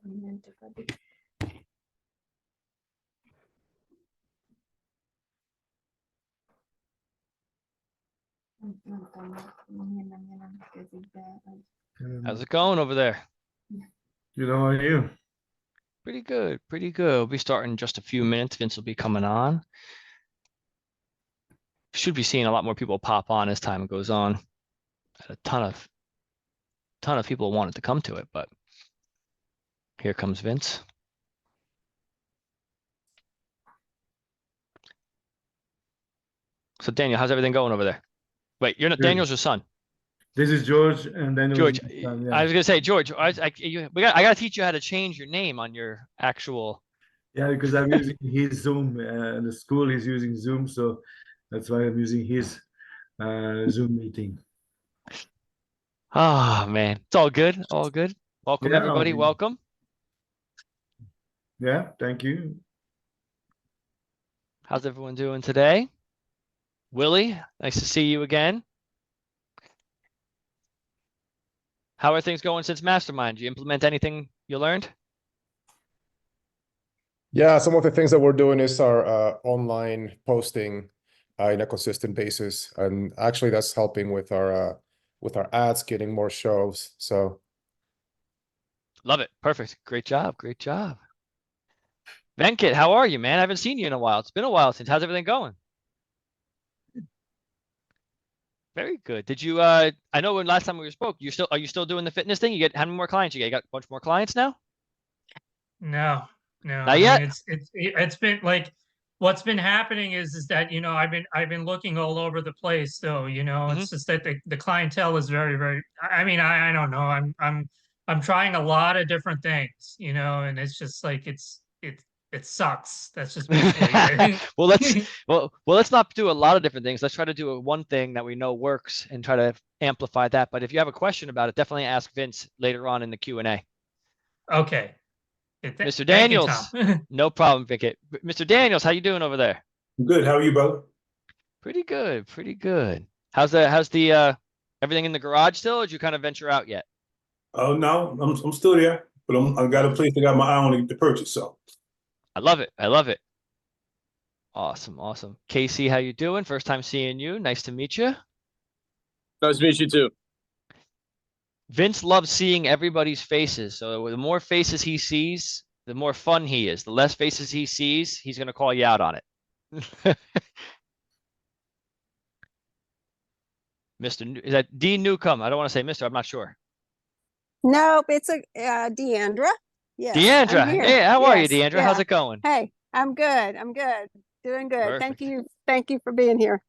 How's it going over there? Good, how are you? Pretty good, pretty good. We'll be starting in just a few minutes. Vince will be coming on. Should be seeing a lot more people pop on as time goes on. A ton of people wanted to come to it, but here comes Vince. So Daniel, how's everything going over there? Wait, you're not Good. Daniel's your son. This is George, and then George, yeah. I was gonna say George. I gotta teach you how to change your name on your actual. Yeah, because I'm using his Zoom. The school is using Zoom, so that's why I'm using his Zoom meeting. Oh man, it's all good, all good. Welcome Yeah, everybody, welcome. Yeah, thank you. How's everyone doing today? Willie, nice to see you again. How are things going since Mastermind? Did you implement anything you learned? Yeah, some of the things that we're doing is our online posting in a consistent basis, and actually that's helping with our ads getting more shows. So Love it. Perfect. Great job. Great job. Venkat, how are you, man? I haven't seen you in a while. It's been a while since. How's everything going? Very good. Did you I know when last time we spoke, are you still doing the fitness thing? How many more clients you got? You got a bunch more clients now? No. Not yet? It's been like what's been happening is that I've been looking all over the place though, it's just that the clientele is very I don't know. I'm trying a lot of different things, and it's just like it sucks. That's just basically it. Let's not do a lot of different things. Let's try to do one thing that we know works and try to amplify that. But if you have a question about it, definitely ask Vince later on in the Q&A. Okay. Mr. Daniels, no problem, Vickett. Mr. Daniels, how you doing over there? Good. How are you, brother? Pretty good, pretty good. How's the everything in the garage still, or did you kind of venture out yet? Oh no, I'm still there, but I got a place I got my eye on to purchase. So I love it. I love it. Awesome, awesome. Casey, how you doing? First time seeing you. Nice to meet you. Nice to meet you too. Vince loves seeing everybody's faces. So the more faces he sees, the more fun he is. The less faces he sees, he's going to call you out on it. Is that D Newcomb? I don't want to say Mr. I'm not sure. Nope, it's a Deandra. Yes, Deandra. Hey, how are you, Deandra? Yeah. How's it going? Hey, I'm good. I'm good. Doing good. Perfect. Thank you. Thank you for being here.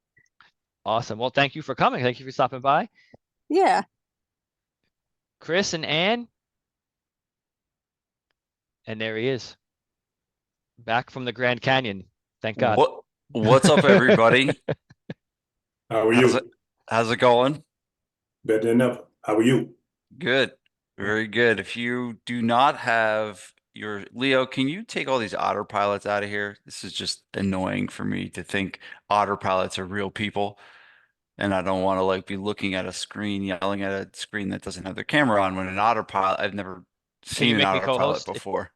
Awesome. Well, thank you for coming. Thank you for stopping by. Yeah. Chris and Ann. And there he is. Back from the Grand Canyon. Thank God. What's up, everybody? how are you? How's it going? Better than ever. How are you? Good. Very good. If you do not have your Leo, can you take all these autopilots out of here? This is just annoying for me to think autopilots are real people. And I don't want to like be looking at a screen, yelling at a screen that doesn't have their camera on when an autopilot, I've never seen an autopilot before.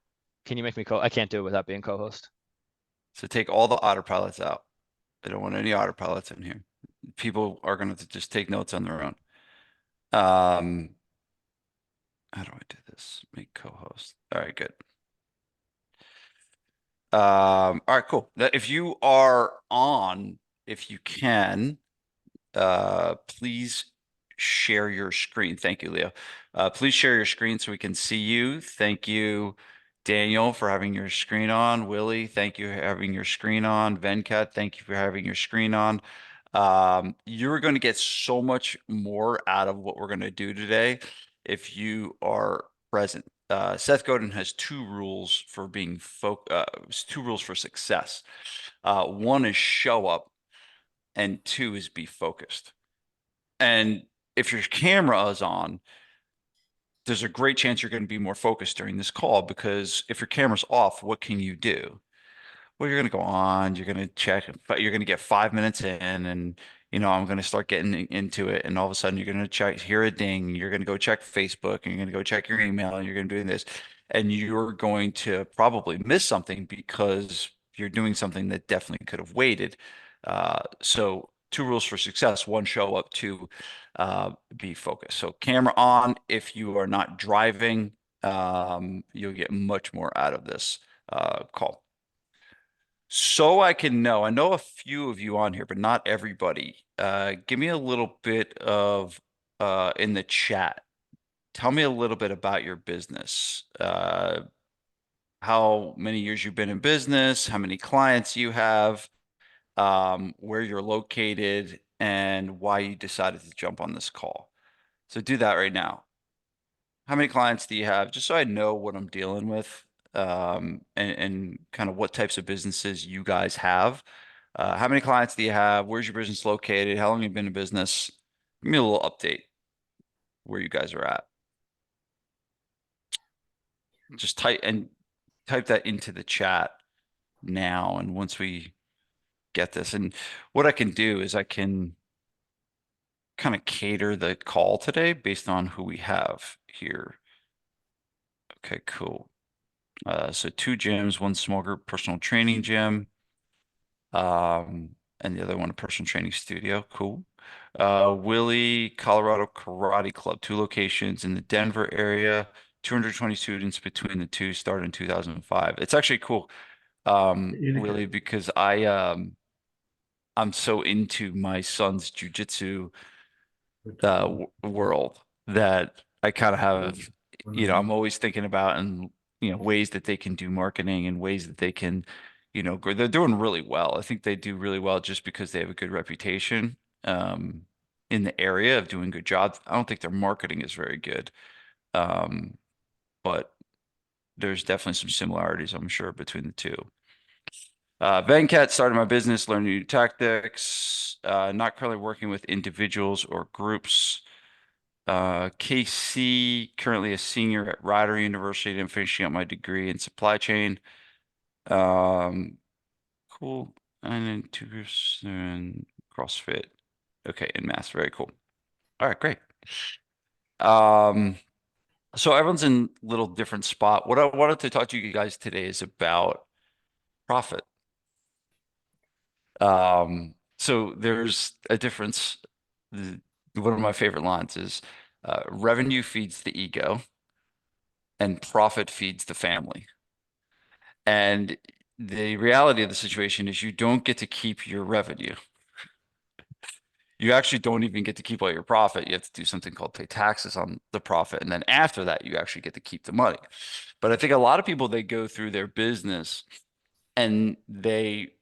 Can you make me I can't do it without being co-host. So take all the autopilots out. I don't want any autopilots in here. People are going to just take notes on their own. How do I do this? Make co-host. All right, good. All right, cool. If you are on, if you can, please share your screen. Thank you, Leo. Please share your screen so we can see you. Thank you, Daniel, for having your screen on. Willie, thank you for having your screen on. Venkat, thank you for having your screen on. You're going to get so much more out of what we're going to do today if you are present. Seth Godin has two rules for being two rules for success. One is show up, and two is be focused. And if your camera is on, there's a great chance you're going to be more focused during this call, because if your camera's off, what can you do? Well, you're going to go on, you're going to check, but you're going to get 5 minutes in, and I'm going to start getting into it. And all of a sudden you're going to hear a ding, you're going to go check Facebook, and you're going to go check your email, and you're going to do this. and you're going to probably miss something because you're doing something that definitely could have waited. So 2 rules for success: 1, show up; 2, be focused. So camera on if you are not driving. You'll get much more out of this call. So I know a few of you on here, but not everybody. Give me a little bit of in the chat. Tell me a little bit about your business. How many years you've been in business, how many clients you have, where you're located, and why you decided to jump on this call. So do that right now. How many clients do you have? Just so I know what I'm dealing with, and kind of what types of businesses you guys have. How many clients do you have? Where's your business located? How long have you been in business? Give me a little update where you guys are at. Just type that into the chat now. And once we get this, and what I can do is I can kind of cater the call today based on who we have here. Okay, cool. So 2 gyms, 1 small group personal training gym, and the other one a personal training studio. Cool. Willie Colorado Karate Club, 2 locations in the Denver area, 220 students between the 2, started in 2005. It's actually cool, Willie, because I'm so into my son's jujitsu world that I kind of have, I'm always thinking about, and ways that they can do marketing and ways that they can, grow. They're doing really well. I think they do really well just because they have a good reputation in the area of doing good jobs. I don't think their marketing is very good, but there's definitely some similarities, I'm sure, between the 2. Venkat, started my business, learned new tactics, not currently working with individuals or groups. KC, currently a senior at Rider University and finishing up my degree in supply chain. Cool. And then 2% CrossFit. Okay, in math. Very cool. All right, great. So everyone's in a little different spot. What I wanted to talk to you guys today is about profit. So there's a difference. One of my favorite lines is revenue feeds the ego and profit feeds the family. And the reality of the situation is you don't get to keep your revenue. You actually don't even get to keep all your profit. You have to do something called pay taxes on the profit. And then after that, you actually get to keep the money. But I think a lot of people, they go through their business and they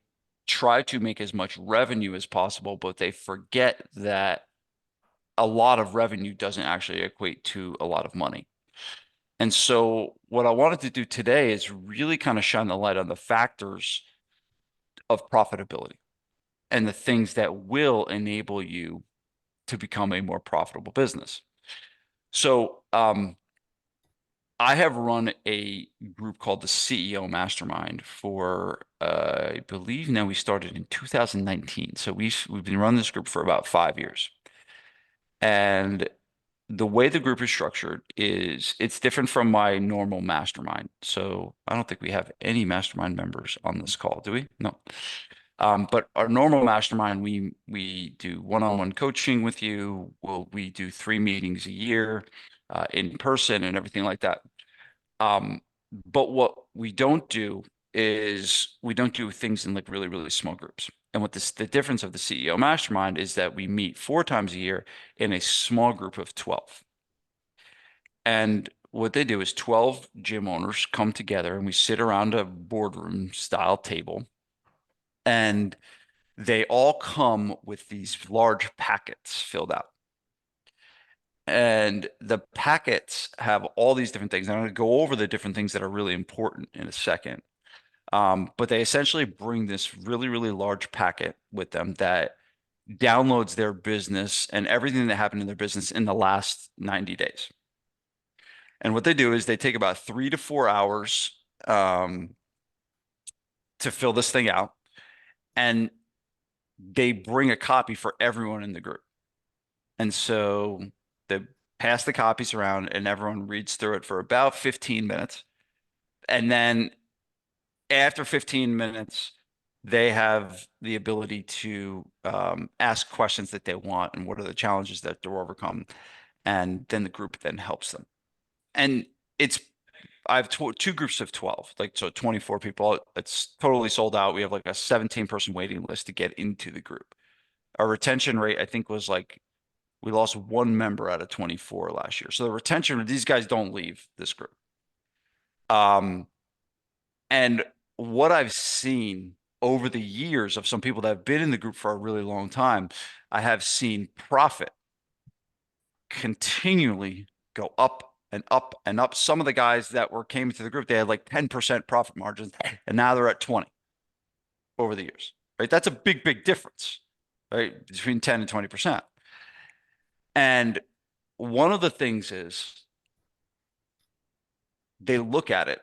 try to make as much revenue as possible, but they forget that a lot of revenue doesn't actually equate to a lot of money. And so what I wanted to do today is really kind of shine the light on the factors of profitability and the things that will enable you to become a more profitable business. So I have run a group called the CEO Mastermind for, I believe now we started in 2019. So we've been running this group for about 5 years. And the way the group is structured is it's different from my normal mastermind. So I don't think we have any mastermind members on this call, do we? No. But our normal mastermind, we do one-on-one coaching with you. We do 3 meetings a year in person and everything like that. But what we don't do is we don't do things in like really, really small groups. And what the difference of the CEO Mastermind is that we meet 4 times a year in a small group of 12. And what they do is 12 gym owners come together and we sit around a boardroom style table, and they all come with these large packets filled out. And the packets have all these different things. I'm going to go over the different things that are really important in a second. But they essentially bring this really, really large packet with them that downloads their business and everything that happened in their business in the last 90 days. And what they do is they take about 3 to 4 hours to fill this thing out. And they bring a copy for everyone in the group. And so they pass the copies around and everyone reads through it for about 15 minutes. And then after 15 minutes, they have the ability to ask questions that they want and what are the challenges that they're overcome. And then the group then helps them. And I have two groups of 12, like, so 24 people. It's totally sold out. We have like a 17-person waiting list to get into the group. Our retention rate, I think, was like, we lost one member out of 24 last year. So the retention, these guys don't leave this group. And what I've seen over the years of some people that have been in the group for a really long time, I have seen profit continually go up and up and up. Some of the guys that came into the group, they had like 10% profit margins, and now they're at 20 over the years, right? That's a big, big difference, right? Between 10 and 20%. And one of the things is they look at it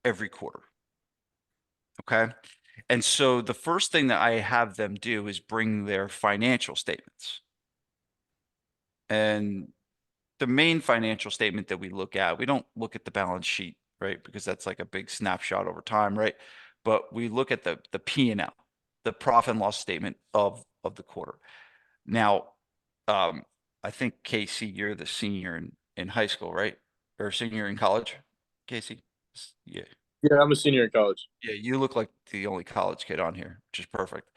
every quarter. Okay. And so the first thing that I have them do is bring their financial statements. And the main financial statement that we look at, we don't look at the balance sheet, right? Because that's like a big snapshot over time, right? But we look at the P&L, the profit and loss statement of the quarter. Now, I think, Casey, you're the senior in high school, right? Or senior in college, Casey? Yeah. Yeah, I'm a senior in college. Yeah, you look like the only college kid on here, which is perfect.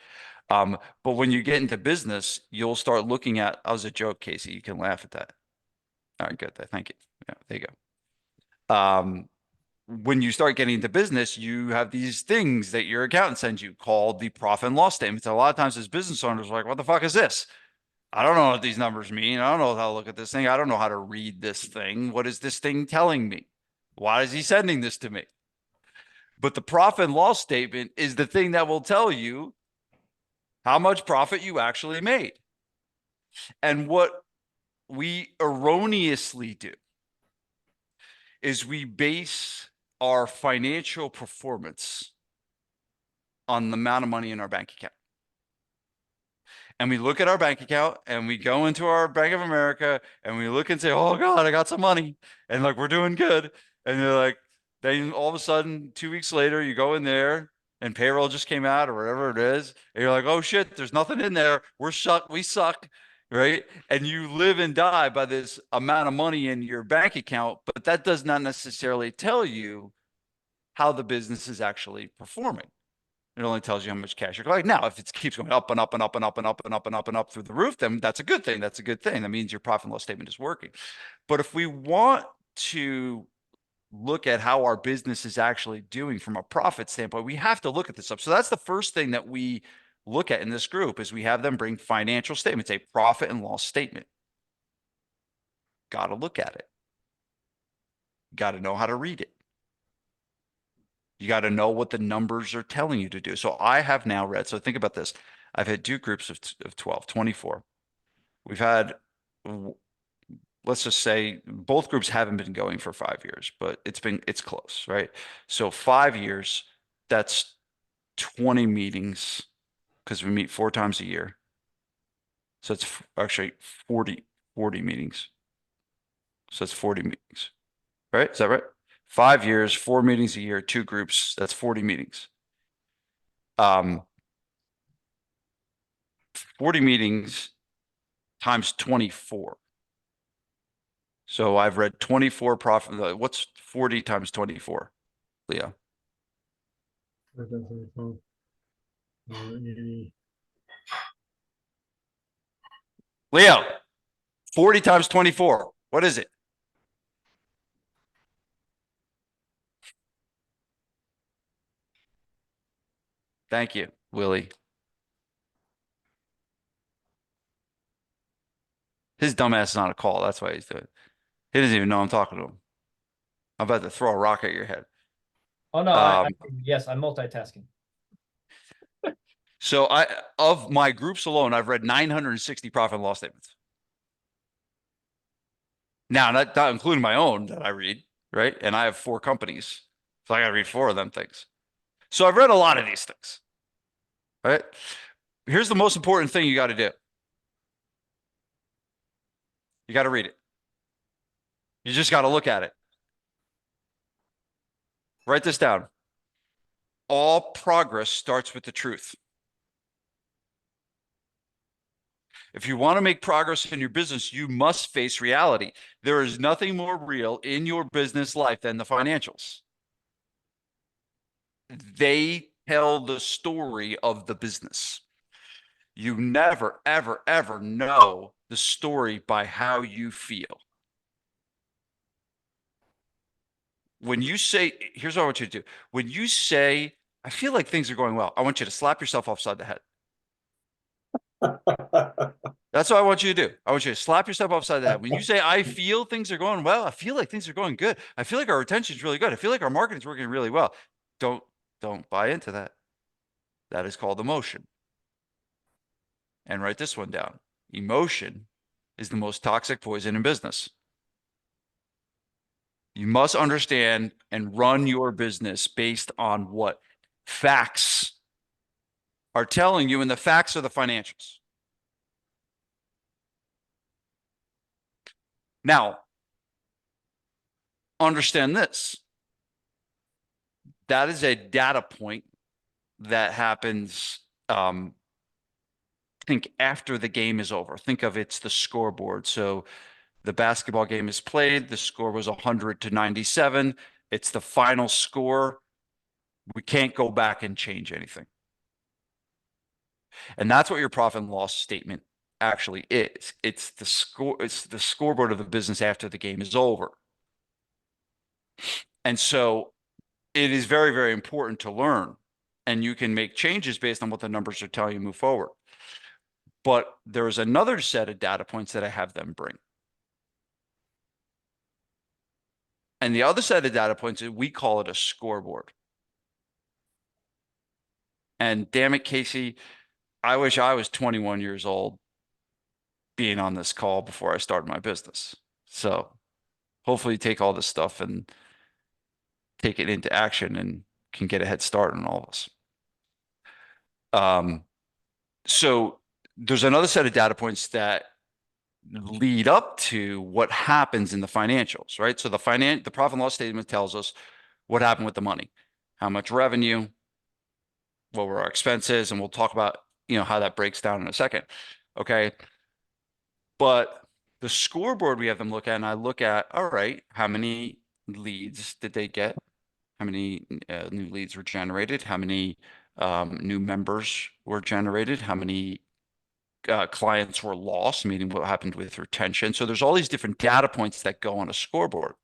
But when you get into business, you'll start looking at, that was a joke, Casey. You can laugh at that. All right, good. Thank you. Yeah, there you go. When you start getting into business, you have these things that your accountant sends you called the profit and loss statements. A lot of times as business owners are like, what the fuck is this? I don't know what these numbers mean. I don't know how to look at this thing. I don't know how to read this thing. What is this thing telling me? Why is he sending this to me? But the profit and loss statement is the thing that will tell you how much profit you actually made. And what we erroneously do is we base our financial performance on the amount of money in our bank account. And we look at our bank account and we go into our Bank of America and we look and say, oh God, I got some money. And like, we're doing good. And they're like, then all of a sudden, 2 weeks later, you go in there and payroll just came out or whatever it is. And you're like, oh shit, there's nothing in there. We suck. Right. And you live and die by this amount of money in your bank account, but that does not necessarily tell you how the business is actually performing. It only tells you how much cash you're collecting. Now, if it keeps going up and up and up and up and up and up and up and up through the roof, then that's a good thing. That's a good thing. That means your profit and loss statement is working. But if we want to look at how our business is actually doing from a profit standpoint, we have to look at this stuff. So that's the first thing that we look at in this group is we have them bring financial statements, a profit and loss statement. Got to look at it. Got to know how to read it. You got to know what the numbers are telling you to do. So I have now read, so think about this. I've had two groups of 12, 24. We've had, let's just say both groups haven't been going for 5 years, but it's close, right? So 5 years, that's 20 meetings because we meet 4 times a year. So it's actually 40 meetings. So it's 40 meetings, right? Is that right? 5 years, 4 meetings a year, 2 groups, that's 40 meetings. 40 meetings times 24. So I've read 24 profit. What's 40 times 24, Leo? Leo, 40 times 24. What is it? Thank you, Willie. His dumbass is on a call. That's why he's doing it. He doesn't even know I'm talking to him. I'm about to throw a rock at your head. Oh no, yes, I'm multitasking. So of my groups alone, I've read 960 profit and loss statements. Now, not including my own that I read, right? And I have 4 companies, so I got to read 4 of them things. So I've read a lot of these things, right? Here's the most important thing you got to do. You got to read it. You just got to look at it. Write this down. All progress starts with the truth. If you want to make progress in your business, you must face reality. There is nothing more real in your business life than the financials. They tell the story of the business. You never, ever, ever know the story by how you feel. When you say, here's what I want you to do. When you say, I feel like things are going well, I want you to slap yourself upside the head. That's what I want you to do. I want you to slap yourself upside the head. When you say, I feel things are going well, I feel like things are going good. I feel like our retention is really good. I feel like our marketing is working really well. Don't buy into that. That is called emotion. And write this one down. Emotion is the most toxic poison in business. You must understand and run your business based on what facts are telling you, and the facts are the financials. Now, understand this. That is a data point that happens, think after the game is over. Think of it's the scoreboard. So the basketball game is played. The score was 100-97. It's the final score. We can't go back and change anything. And that's what your profit and loss statement actually is. It's the score. It's the scoreboard of the business after the game is over. And so it is very, very important to learn, and you can make changes based on what the numbers are telling you to move forward. But there's another set of data points that I have them bring. And the other set of data points, we call it a scoreboard. And damn it, Casey, I wish I was 21 years old being on this call before I started my business. So hopefully you take all this stuff and take it into action and can get a head start on all of us. So there's another set of data points that lead up to what happens in the financials, right? So the profit and loss statement tells us what happened with the money, how much revenue, what were our expenses, and we'll talk about, how that breaks down in a second. Okay. But the scoreboard we have them look at, and I look at, all right, how many leads did they get? How many new leads were generated? How many new members were generated? How many clients were lost, meaning what happened with retention? So there's all these different data points that go on a scoreboard.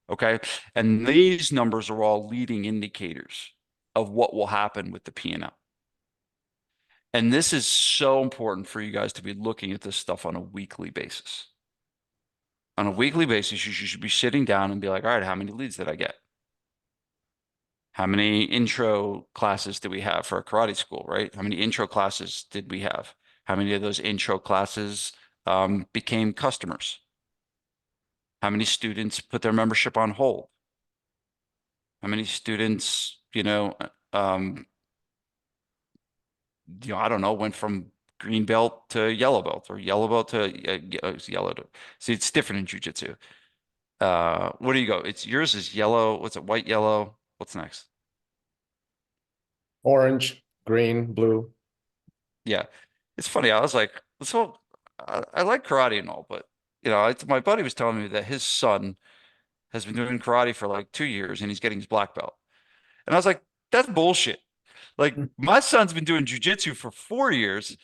Okay. And these numbers are all leading indicators of what will happen with the P&L. And this is so important for you guys to be looking at this stuff on a weekly basis. On a weekly basis, you should be sitting down and be like, all right, how many leads did I get? How many intro classes did we have for a karate school, right? How many intro classes did we have? How many of those intro classes became customers? How many students put their membership on hold? How many students, I don't know, went from green belt to yellow belt, or yellow belt to yellow. See, it's different in jiu-jitsu. What do you go? Yours is yellow. What's it? White, yellow. What's next? Orange, green, blue. Yeah. It's funny. I was like, I like karate and all, but my buddy was telling me that his son has been doing karate for like 2 years and he's getting his black belt. And I was like, that's bullshit. Like, my son's been doing jiu-jitsu for 4 years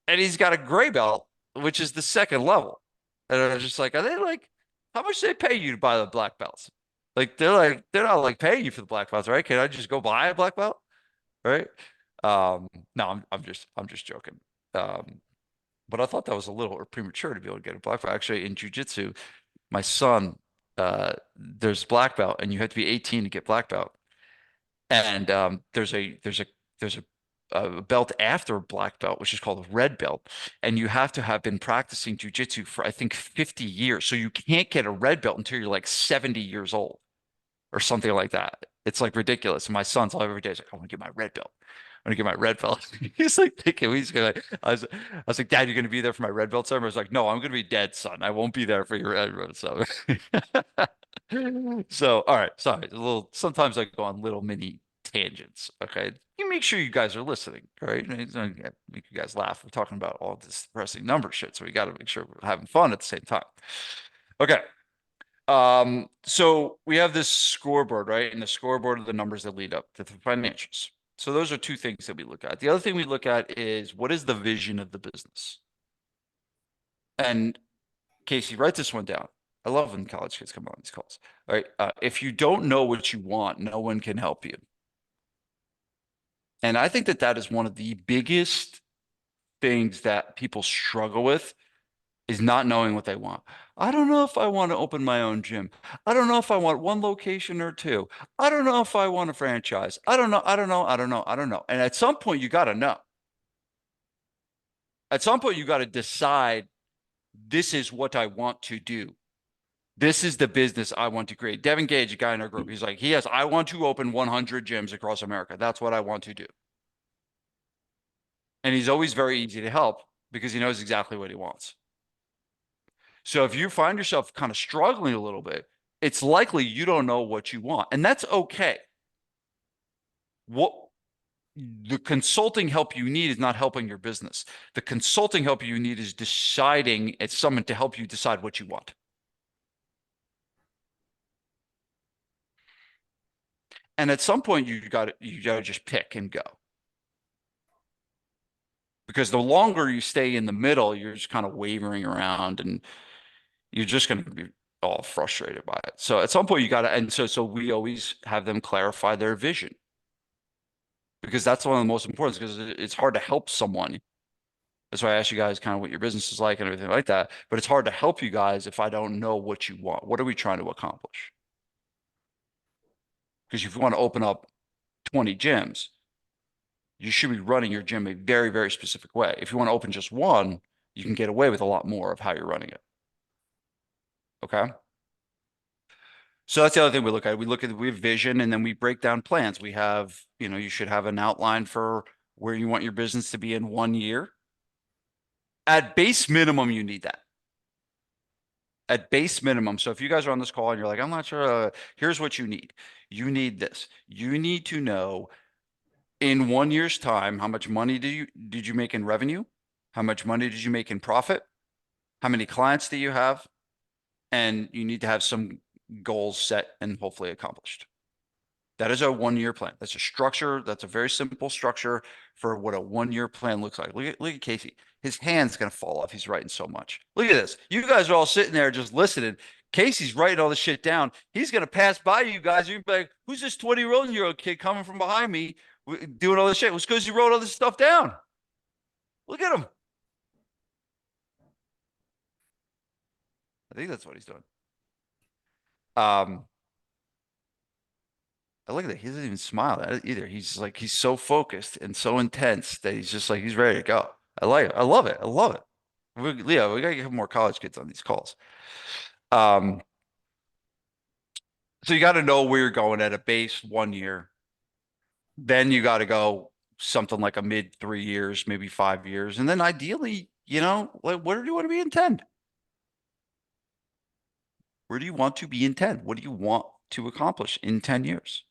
and he's got a gray belt, which is the second level. And I was just like, are they like, how much do they pay you to buy the black belts? Like, they're not like paying you for the black belts, right? Can I just go buy a black belt? Right? No, I'm just joking. But I thought that was a little premature to be able to get a black belt. Actually, in jiu-jitsu, my son, there's black belt, and you have to be 18 to get black belt. And there's a belt after black belt, which is called a red belt, and you have to have been practicing jiu-jitsu for, I think, 50 years. So you can't get a red belt until you're like 70 years old or something like that. It's like ridiculous. And my son's all every day, he's like, I want to get my red belt. I'm gonna get my red belt. He's like thinking he's gonna. I was like, Dad, you're gonna be there for my red belt ceremony? I was like, no, I'm gonna be dead, son. I won't be there for your red belt. So, So, all right, sorry, sometimes I go on little mini tangents. Okay. You make sure you guys are listening, right? It's not gonna make you guys laugh. We're talking about all this depressing number shit. So we got to make sure we're having fun at the same time. Okay. So we have this scoreboard, right? And the scoreboard are the numbers that lead up to the financials. So those are two things that we look at. The other thing we look at is what is the vision of the business? And Casey, write this one down. I love when college kids come on these calls. All right. If you don't know what you want, no one can help you. And I think that that is one of the biggest things that people struggle with is not knowing what they want. I don't know if I want to open my own gym. I don't know if I want one location or two. I don't know if I want a franchise. I don't know. I don't know. I don't know. I don't know. And at some point, you got to know. At some point, you got to decide this is what I want to do. This is the business I want to create. Devin Gage, a guy in our group, he's like, I want to open 100 gyms across America. That's what I want to do. And he's always very easy to help because he knows exactly what he wants. So if you find yourself kind of struggling a little bit, it's likely you don't know what you want. And that's okay. What the consulting help you need is not helping your business. The consulting help you need is deciding, it's someone to help you decide what you want. And at some point you got to just pick and go. Because the longer you stay in the middle, you're just kind of wavering around and you're just going to be all frustrated by it. So at some point you got to, and so we always have them clarify their vision. Because that's one of the most important, because it's hard to help someone. That's why I asked you guys kind of what your business is like and everything like that. But it's hard to help you guys if I don't know what you want. What are we trying to accomplish? Because if you want to open up 20 gyms, you should be running your gym a very, very specific way. If you want to open just one, you can get away with a lot more of how you're running it. Okay. So that's the other thing we look at. We have vision, and then we break down plans. We have, you should have an outline for where you want your business to be in 1 year. At base minimum, you need that. At base minimum. So if you guys are on this call and you're like, I'm not sure, here's what you need. You need this. You need to know in 1 year's time, how much money did you make in revenue? How much money did you make in profit? How many clients do you have? And you need to have some goals set and hopefully accomplished. That is a 1 year plan. That's a structure. That's a very simple structure for what a 1 year plan looks like. Look at Casey. His hand's going to fall off. He's writing so much. Look at this. You guys are all sitting there just listening. Casey's writing all this shit down. He's going to pass by you guys. You're like, who's this 21-year-old kid coming from behind me doing all this shit? It's because he wrote all this stuff down. Look at him. I think that's what he's doing. I look at that. He doesn't even smile at it either. He's so focused and so intense that he's just like, he's ready to go. I like it. I love it. I love it. Leo, we got to get more college kids on these calls. So you got to know where you're going at a base 1 year. Then you got to go something like a mid 3 years, maybe 5 years. And then ideally, like, where do you want to be in 10? Where do you want to be in 10? What do you want to accomplish in 10 years?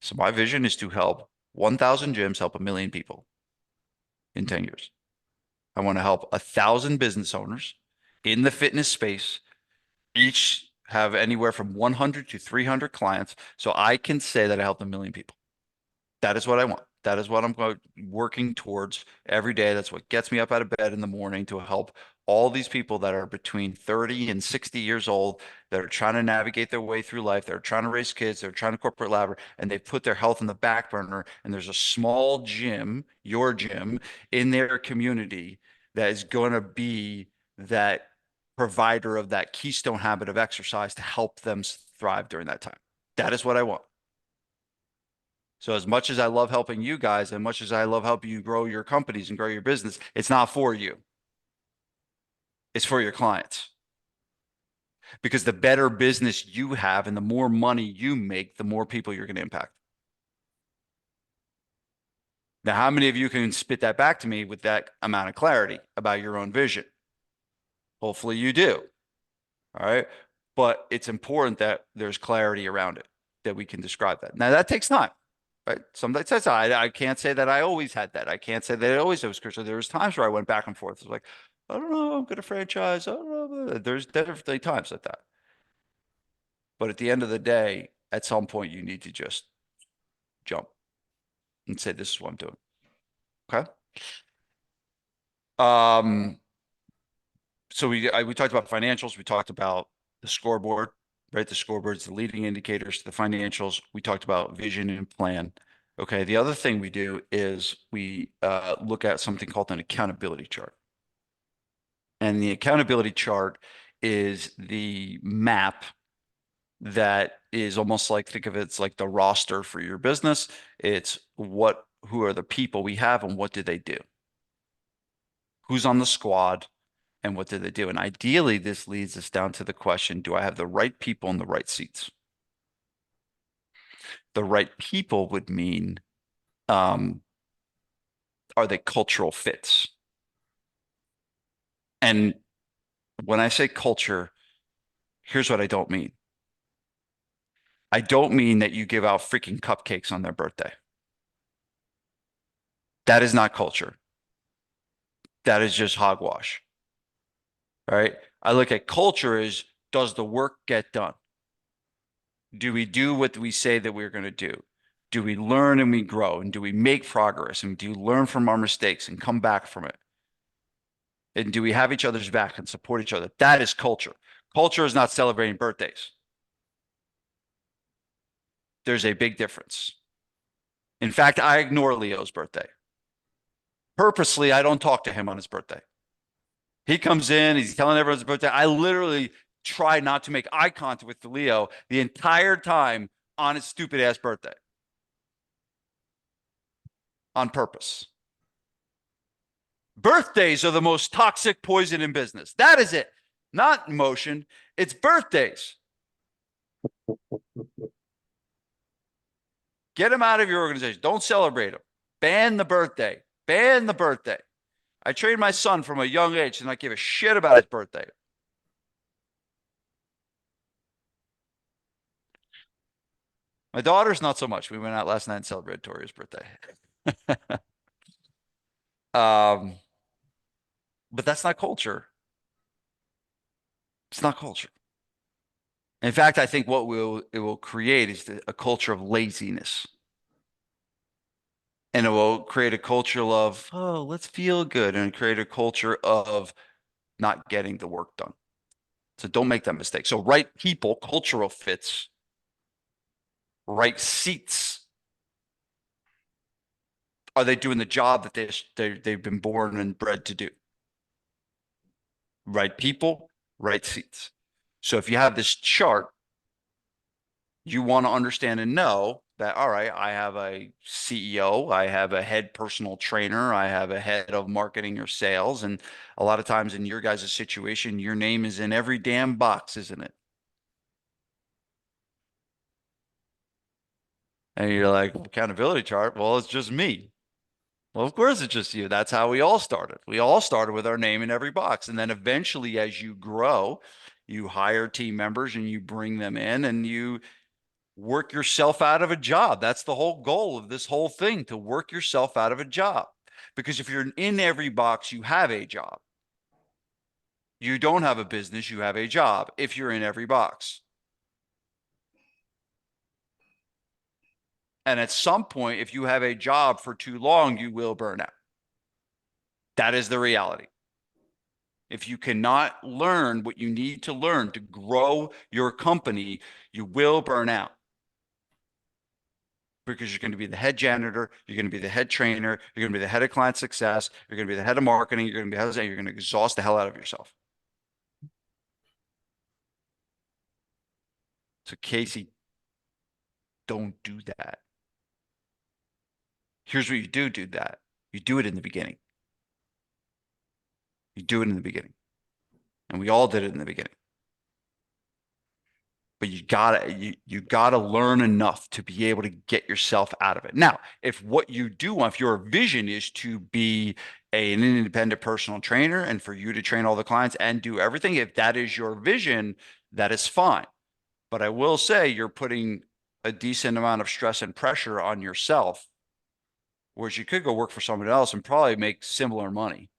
So my vision is to help 1,000 gyms help 1 million people in 10 years. I want to help 1,000 business owners in the fitness space, each have anywhere from 100 to 300 clients. So I can say that I helped 1 million people. That is what I want. That is what I'm working towards every day. That's what gets me up out of bed in the morning, to help all these people that are between 30 and 60 years old, that are trying to navigate their way through life. They're trying to raise kids. They're trying to corporate ladder, and they put their health in the back burner. And there's a small gym, your gym, in their community that is going to be that provider of that keystone habit of exercise to help them thrive during that time. That is what I want. So as much as I love helping you guys, and much as I love helping you grow your companies and grow your business, it's not for you. It's for your clients. Because the better business you have and the more money you make, the more people you're going to impact. Now, how many of you can spit that back to me with that amount of clarity about your own vision? Hopefully you do. All right. but it's important that there's clarity around it, that we can describe that. Now that takes time, right? Sometimes that's, I can't say that I always had that. I can't say that it always was Christian. There was times where I went back and forth. It was like, I don't know, I'm going to franchise. I don't know. There's definitely times like that. But at the end of the day, at some point you need to just jump and say, this is what I'm doing. Okay. So we talked about financials. We talked about the scoreboard, right? The scoreboard's the leading indicators to the financials. We talked about vision and plan. Okay. The other thing we do is we look at something called an accountability chart. And the accountability chart is the map that is almost like, think of it, it's like the roster for your business. It's who are the people we have and what do they do? Who's on the squad and what do they do? And ideally, this leads us down to the question, do I have the right people in the right seats? The right people would mean, are they cultural fits? And when I say culture, here's what I don't mean. I don't mean that you give out freaking cupcakes on their birthday. That is not culture. That is just hogwash. All right. I look at culture as, does the work get done? Do we do what we say that we're going to do? Do we learn and we grow? And do we make progress? And do we learn from our mistakes and come back from it? And do we have each other's back and support each other? That is culture. Culture is not celebrating birthdays. There's a big difference. In fact, I ignore Leo's birthday. Purposely, I don't talk to him on his birthday. He comes in, he's telling everyone his birthday. I literally try not to make eye contact with Leo the entire time on his stupid ass birthday. On purpose. Birthdays are the most toxic poison in business. That is it. Not emotion. It's birthdays. Get them out of your organization. Don't celebrate them. Ban the birthday. Ban the birthday. I trained my son from a young age to not give a shit about his birthday. My daughter's not so much. We went out last night and celebrated Tori's birthday. But that's not culture. It's not culture. In fact, I think what it will create is a culture of laziness. And it will create a culture of, oh, let's feel good, and create a culture of not getting the work done. So don't make that mistake. So right people, cultural fits, right seats. Are they doing the job that they've been born and bred to do? Right people, right seats. So if you have this chart, you want to understand and know that, all right, I have a CEO, I have a head personal trainer, I have a head of marketing or sales. And a lot of times in your guys' situation, your name is in every damn box, isn't it? And you're like, accountability chart. Well, it's just me. Well, of course it's just you. That's how we all started. We all started with our name in every box. And then eventually, as you grow, you hire team members and you bring them in and you work yourself out of a job. That's the whole goal of this whole thing, to work yourself out of a job. Because if you're in every box, you have a job. You don't have a business, you have a job if you're in every box. And at some point, if you have a job for too long, you will burn out. That is the reality. If you cannot learn what you need to learn to grow your company, you will burn out. Because you're going to be the head janitor, you're going to be the head trainer, you're going to be the head of client success, you're going to be the head of marketing, you're going to be you're going to exhaust the hell out of yourself. So Casey, don't do that. Here's what you do that. You do it in the beginning. You do it in the beginning. And we all did it in the beginning. but you gotta learn enough to be able to get yourself out of it. Now, if what you do want, if your vision is to be an independent personal trainer and for you to train all the clients and do everything, if that is your vision, that is fine. But I will say you're putting a decent amount of stress and pressure on yourself, whereas you could go work for somebody else and probably make similar money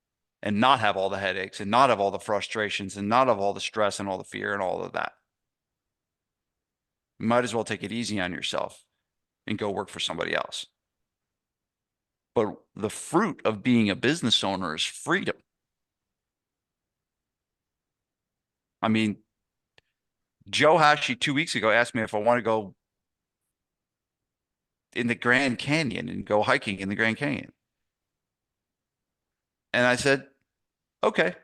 and not have all the headaches and not have all the frustrations and not have all the stress and all the fear and all of that. You might as well take it easy on yourself and go work for somebody else. But the fruit of being a business owner is freedom. I mean, Joe Hashi 2 weeks ago asked me if I want to go in the Grand Canyon and go hiking in the Grand Canyon. And I said, okay.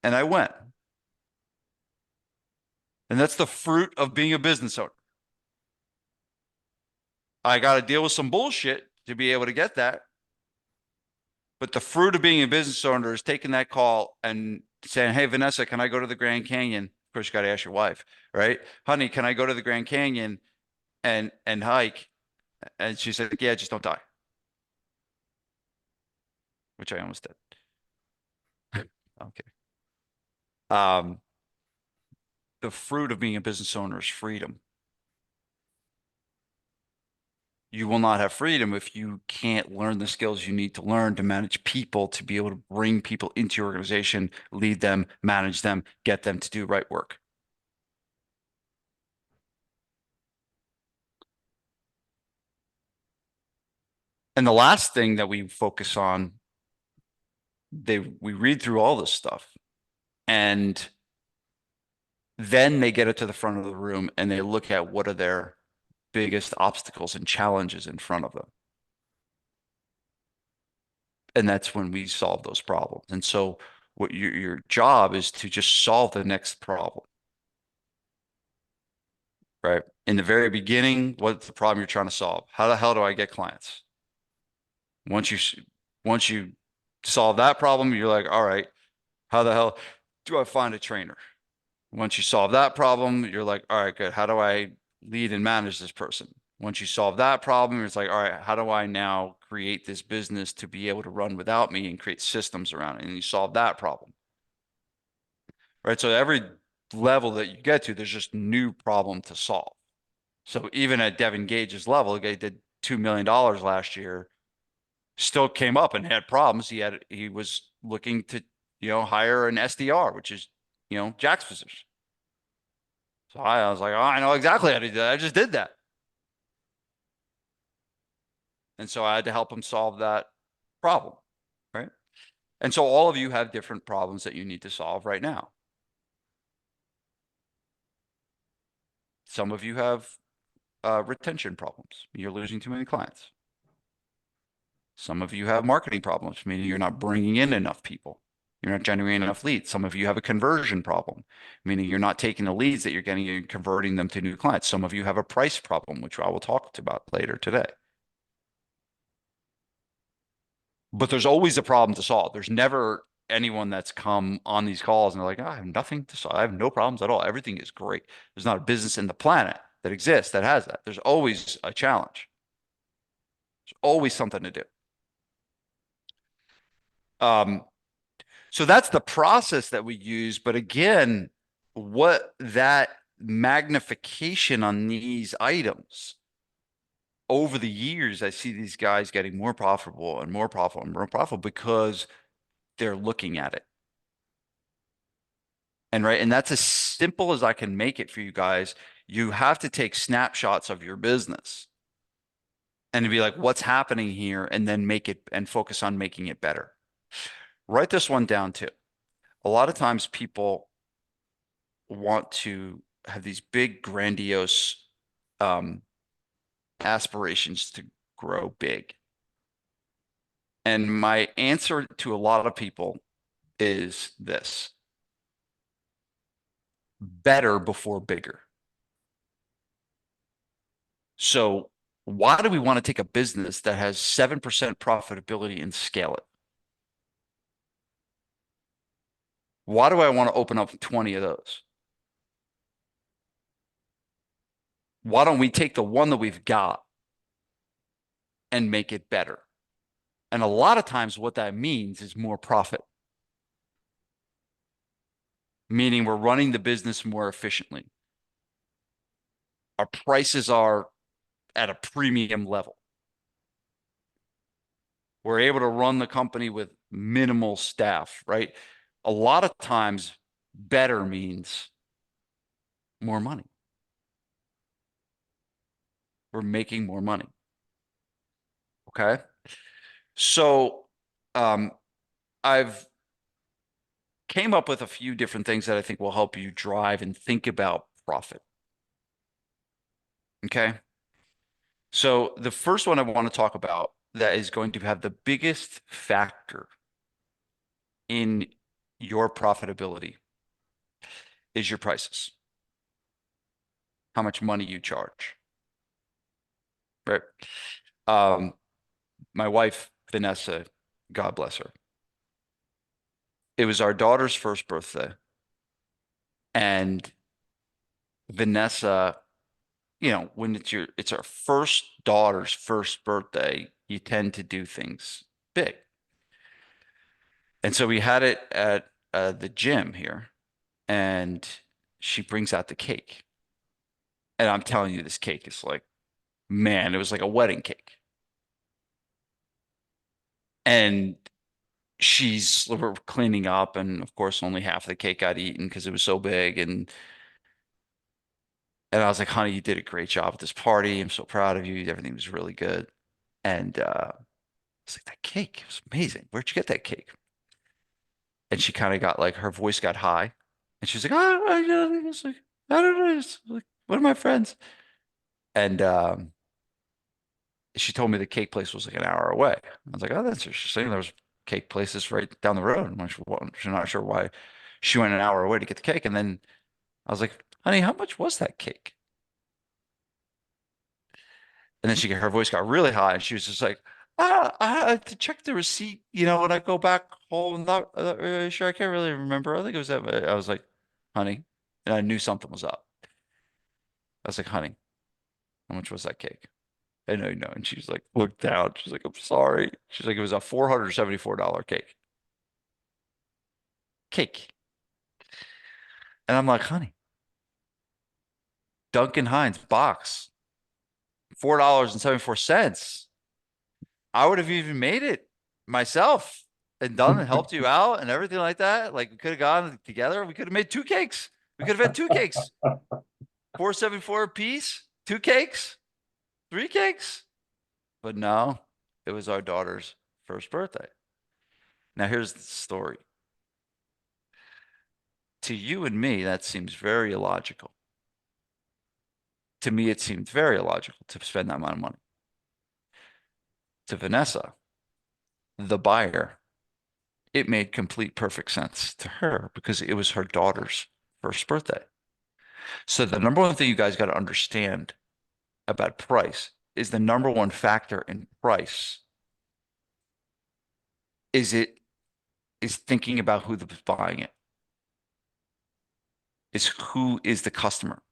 And I went. And that's the fruit of being a business owner. I got to deal with some bullshit to be able to get that. But the fruit of being a business owner is taking that call and saying, hey, Vanessa, can I go to the Grand Canyon? Of course, you got to ask your wife, right? Honey, can I go to the Grand Canyon and hike? And she said, yeah, just don't die. Which I almost did. Okay. The fruit of being a business owner is freedom. You will not have freedom if you can't learn the skills you need to learn to manage people, to be able to bring people into your organization, lead them, manage them, get them to do right work. And the last thing that we focus on, we read through all this stuff, and then they get it to the front of the room and they look at what are their biggest obstacles and challenges in front of them. And that's when we solve those problems. And so what your job is to just solve the next problem. Right? In the very beginning, what's the problem you're trying to solve? How the hell do I get clients? Once you solve that problem, you're like, all right, how the hell do I find a trainer? Once you solve that problem, you're like, all right, good. How do I lead and manage this person? Once you solve that problem, it's like, all right, how do I now create this business to be able to run without me and create systems around it? And you solve that problem. Right? So every level that you get to, there's just new problem to solve. So even at Devin Gage's level, the guy did $2 million last year, still came up and had problems. He was looking to, hire an SDR, which is, Jack's position. So I was like, oh, I know exactly how to do that. I just did that. And so I had to help him solve that problem, right? And so all of you have different problems that you need to solve right now. Some of you have retention problems. You're losing too many clients. Some of you have marketing problems, meaning you're not bringing in enough people. You're not generating enough leads. Some of you have a conversion problem, meaning you're not taking the leads that you're getting and converting them to new clients. Some of you have a price problem, which I will talk about later today. But there's always a problem to solve. There's never anyone that's come on these calls and they're like, oh, I have nothing to solve. I have no problems at all. Everything is great. There's not a business in the planet that exists that has that. There's always a challenge. There's always something to do. So that's the process that we use. But again, what that magnification on these items over the years, I see these guys getting more profitable and more profitable and more profitable because they're looking at it. And that's as simple as I can make it for you guys. You have to take snapshots of your business and to be like, what's happening here? And then make it and focus on making it better. Write this one down too. A lot of times people want to have these big, grandiose aspirations to grow big. And my answer to a lot of people is this: better before bigger. So why do we want to take a business that has 7% profitability and scale it? Why do I want to open up 20 of those? Why don't we take the one that we've got and make it better? And a lot of times what that means is more profit. Meaning we're running the business more efficiently. Our prices are at a premium level. We're able to run the company with minimal staff, right? A lot of times better means more money. We're making more money. Okay. So I've came up with a few different things that I think will help you drive and think about profit. Okay. So the first one I want to talk about that is going to have the biggest factor in your profitability is your prices. How much money you charge. Right. My wife, Vanessa, God bless her. It was our daughter's first birthday. And Vanessa, you know, when it's our first daughter's first birthday, you tend to do things big. And so we had it at the gym here, and she brings out the cake. And I'm telling you, this cake is like, man, it was like a wedding cake. And we're cleaning up, and of course, only half of the cake got eaten because it was so big. And I was like, honey, you did a great job at this party. I'm so proud of you. Everything was really good. And I was like, that cake was amazing. Where'd you get that cake? And she kind of got like, her voice got high. And she was like, I don't know. It's like one of my friends. And she told me the cake place was like an hour away. I was like, oh, that's interesting. There was cake places right down the road. I'm not sure why she went an hour away to get the cake. And then I was like, honey, how much was that cake? And then her voice got really high, and she was just like, I had to check the receipt, you know, when I go back home. Not really sure. I can't really remember. I think it was that. I was like, honey, and I knew something was up. I was like, honey, how much was that cake? I know, you know. And she's like, looked down. She's like, I'm sorry. She's like, it was a $474 cake. Cake. And I'm like, honey, Duncan Hines box, $4.74. I would have even made it myself and done and helped you out and everything like that. Like we could have gone together. We could have made 2 cakes. We could have had 2 cakes. $4.74 a piece, 2 cakes, 3 cakes. But no, it was our daughter's first birthday. Now here's the story. To you and me, that seems very illogical. To me, it seemed very illogical to spend that amount of money. To Vanessa, the buyer, it made complete perfect sense to her because it was her daughter's first birthday. So the number one thing you guys got to understand about price is the number one factor in price is thinking about who's buying it. Is who is the customer?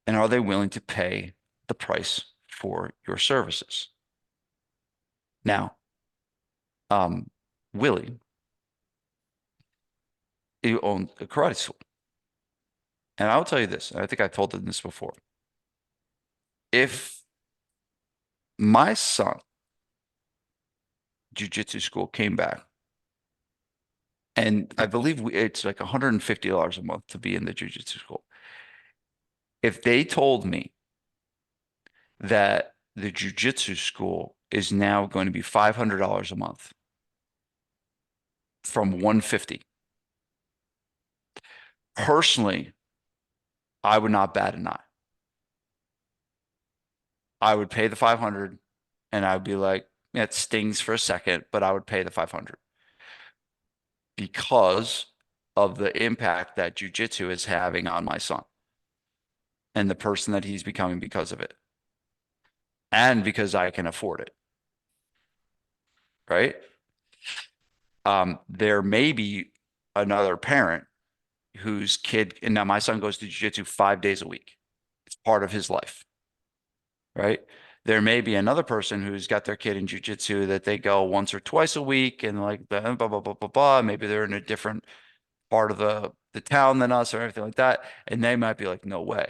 And are they willing to pay the price for your services? Now, Willie, you own a karate school. And I'll tell you this, and I think I told them this before. If my son jiu-jitsu school came back, and I believe it's like $150 a month to be in the jiu-jitsu school. If they told me that the jiu-jitsu school is now going to be $500 a month from $150, personally, I would not bat an eye. I would pay the $500 and I would be like, yeah, it stings for a second, but I would pay the $500 because of the impact that jiu-jitsu is having on my son and the person that he's becoming because of it. And because I can afford it. Right? There may be another parent whose kid, and now my son goes to jiu-jitsu 5 days a week. part of his life, right? There may be another person who's got their kid in jujitsu that they go once or twice a week and like blah, blah, blah, blah, blah, blah. Maybe they're in a different part of the town than us or anything like that. And they might be like, no way.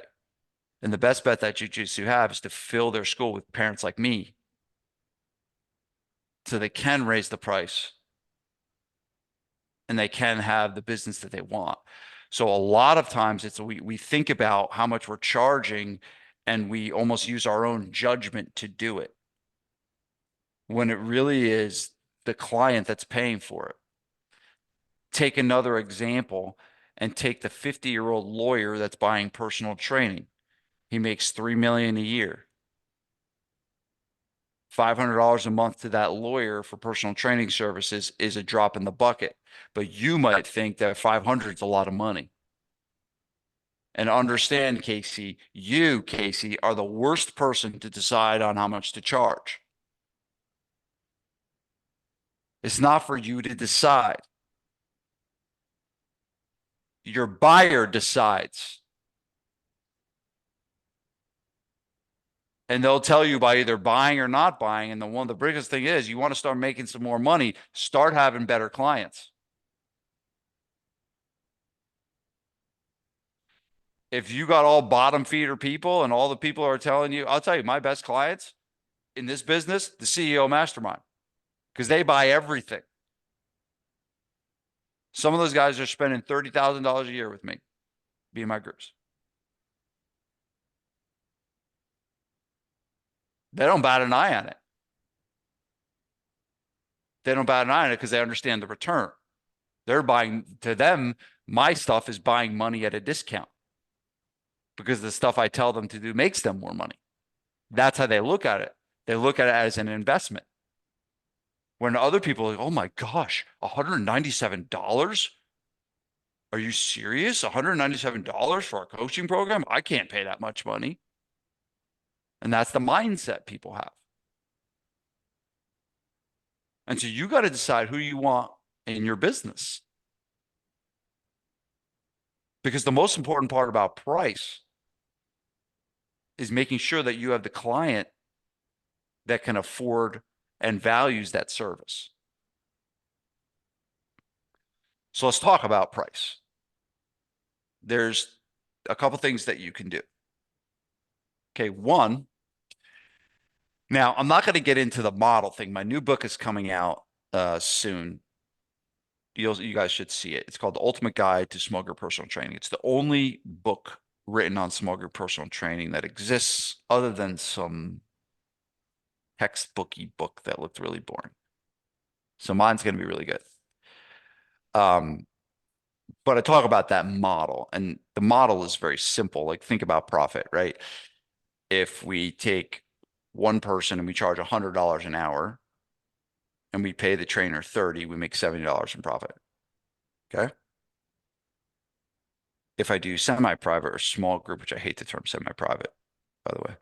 And the best bet that jujitsu have is to fill their school with parents like me, so they can raise the price and they can have the business that they want. So a lot of times we think about how much we're charging and we almost use our own judgment to do it, when it really is the client that's paying for it. Take another example and take the 50-year-old lawyer that's buying personal training. He makes $3 million a year. $500 a month to that lawyer for personal training services is a drop in the bucket. But you might think that 500 is a lot of money. And understand, Casey, Casey, are the worst person to decide on how much to charge. It's not for you to decide. Your buyer decides. And they'll tell you by either buying or not buying. And one of the biggest thing is, you want to start making some more money, start having better clients. If you got all bottom feeder people and all the people are telling you, I'll tell you, my best clients in this business, the CEO mastermind, because they buy everything. Some of those guys are spending $30,000 a year with me, being my groups. They don't bat an eye on it. They don't bat an eye on it because they understand the return. They're buying, to them, my stuff is buying money at a discount because the stuff I tell them to do makes them more money. That's how they look at it. They look at it as an investment. When other people are like, oh my gosh, $197? Are you serious? $197 for a coaching program? I can't pay that much money. And that's the mindset people have. And so you got to decide who you want in your business. Because the most important part about price is making sure that you have the client that can afford and values that service. So let's talk about price. There's a couple things that you can do. Okay, one, now I'm not going to get into the model thing. My new book is coming out soon. You guys should see it. It's called The Ultimate Guide to Small Group Personal Training. It's the only book written on small group personal training that exists, other than some textbooky book that looked really boring. So mine's going to be really good. But I talk about that model, and the model is very simple. Like, think about profit, right? If we take one person and we charge $100 an hour and we pay the trainer $30, we make $70 in profit. Okay. If I do semi-private or small group, which I hate the term semi-private, by the way,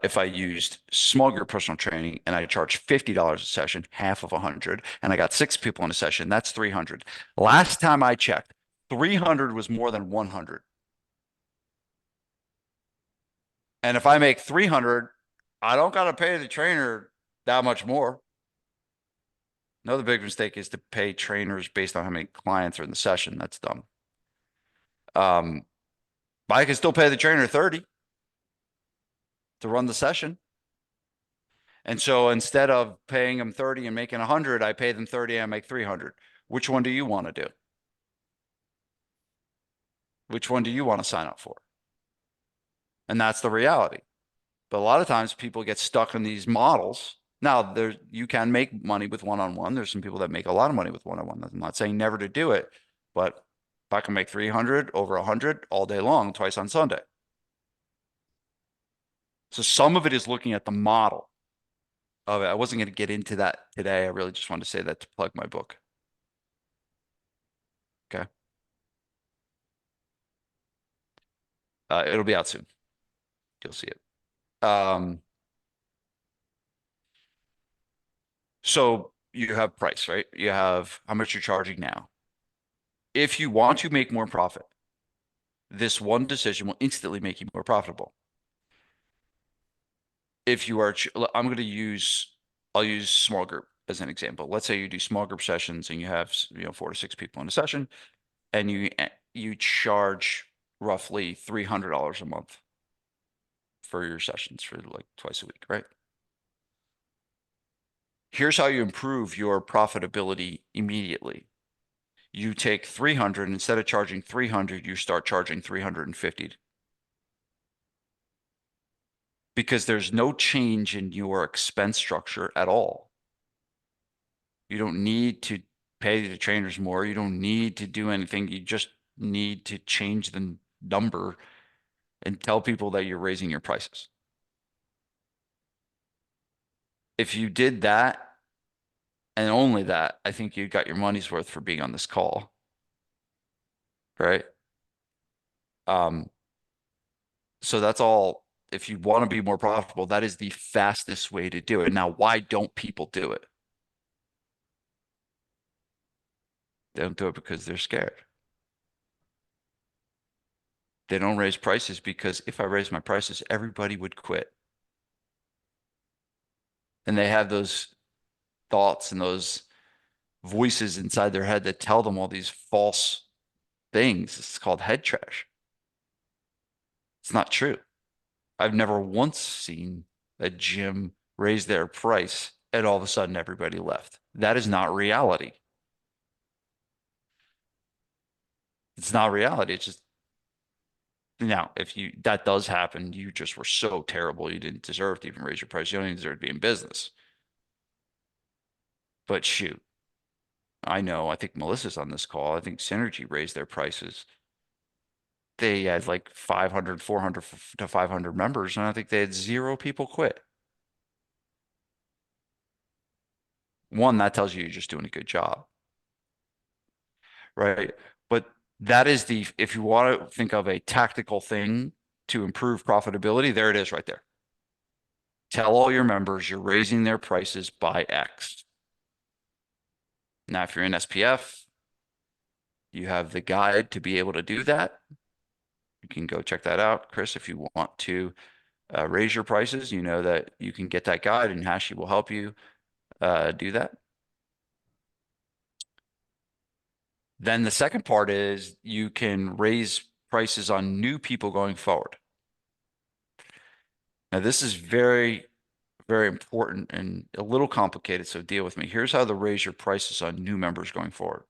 if I used small group personal training and I charge $50 a session, half of 100, and I got 6 people in a session, that's 300. Last time I checked, 300 was more than 100. And if I make 300, I don't got to pay the trainer that much more. Another big mistake is to pay trainers based on how many clients are in the session. That's dumb. But I can still pay the trainer 30 to run the session. And so instead of paying them 30 and making 100, I pay them 30 and I make 300. Which one do you want to do? Which one do you want to sign up for? And that's the reality. But a lot of times people get stuck in these models. Now, you can make money with one-on-one. There's some people that make a lot of money with one-on-one. I'm not saying never to do it, but if I can make 300 over 100 all day long, twice on Sunday. So some of it is looking at the model of it. I wasn't going to get into that today. I really just wanted to say that to plug my book. Okay. It'll be out soon. You'll see it. So you have price, right? You have how much you're charging now. If you want to make more profit, this one decision will instantly make you more profitable. If you are, I'll use small group as an example. Let's say you do small group sessions and you have, 4 to 6 people in a session, and you charge roughly $300 a month for your sessions for like twice a week, right? Here's how you improve your profitability immediately. You take 300, instead of charging 300, you start charging 350. Because there's no change in your expense structure at all. You don't need to pay the trainers more. You don't need to do anything. You just need to change the number and tell people that you're raising your prices. If you did that, and only that, I think you got your money's worth for being on this call. Right? So that's all. If you want to be more profitable, that is the fastest way to do it. Now, why don't people do it? They don't do it because they're scared. They don't raise prices because if I raise my prices, everybody would quit. And they have those thoughts and those voices inside their head that tell them all these false things. It's called head trash. It's not true. I've never once seen a gym raise their price and all of a sudden everybody left. That is not reality. It's not reality. It's just, now, if that does happen, you just were so terrible, you didn't deserve to even raise your price. You don't even deserve to be in business. But shoot, I know, I think Melissa's on this call. I think Synergy raised their prices. They had like 500, 400 to 500 members, and I think they had 0 people quit. One, that tells you you're just doing a good job. Right? But that is if you want to think of a tactical thing to improve profitability, there it is right there. Tell all your members you're raising their prices by X. Now, if you're in SPF, you have the guide to be able to do that. You can go check that out. Chris, if you want to raise your prices, you know that you can get that guide and Hashi will help you do that. Then the second part is you can raise prices on new people going forward. Now, this is very, very important and a little complicated, so deal with me. Here's how to raise your prices on new members going forward.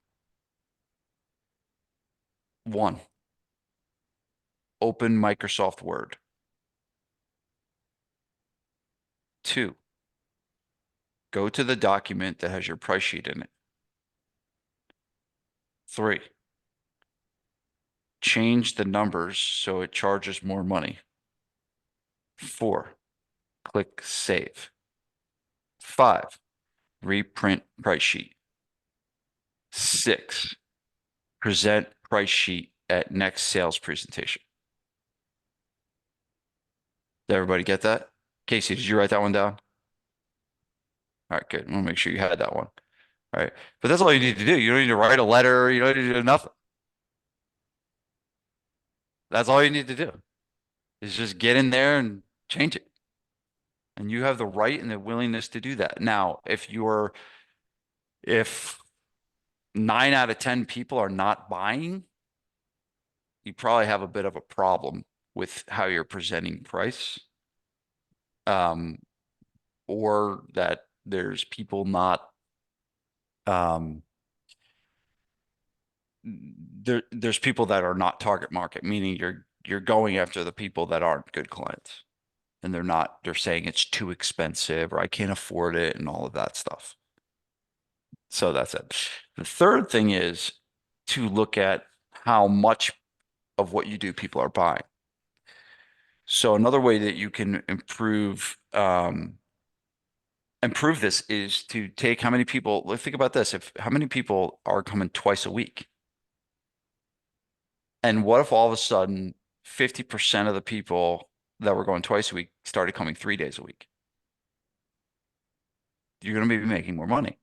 1, open Microsoft Word. 2, go to the document that has your price sheet in it. 3, change the numbers so it charges more money. 4, click save. 5, reprint price sheet. 6, present price sheet at next sales presentation. Did everybody get that? Casey, did you write that one down? All right, good. I want to make sure you had that one. All right. But that's all you need to do. You don't need to write a letter. You don't need to do nothing. That's all you need to do is just get in there and change it. And you have the right and the willingness to do that. Now, if 9 out of 10 people are not buying, you probably have a bit of a problem with how you're presenting price. Or that there's people not, there's people that are not target market, meaning you're going after the people that aren't good clients. And they're saying it's too expensive or I can't afford it and all of that stuff. So that's it. The third thing is to look at how much of what you do people are buying. So another way that you can improve this is to take how many people, let's think about this. How many people are coming twice a week? And what if all of a sudden 50% of the people that were going twice a week started coming 3 days a week? You're going to be making more money.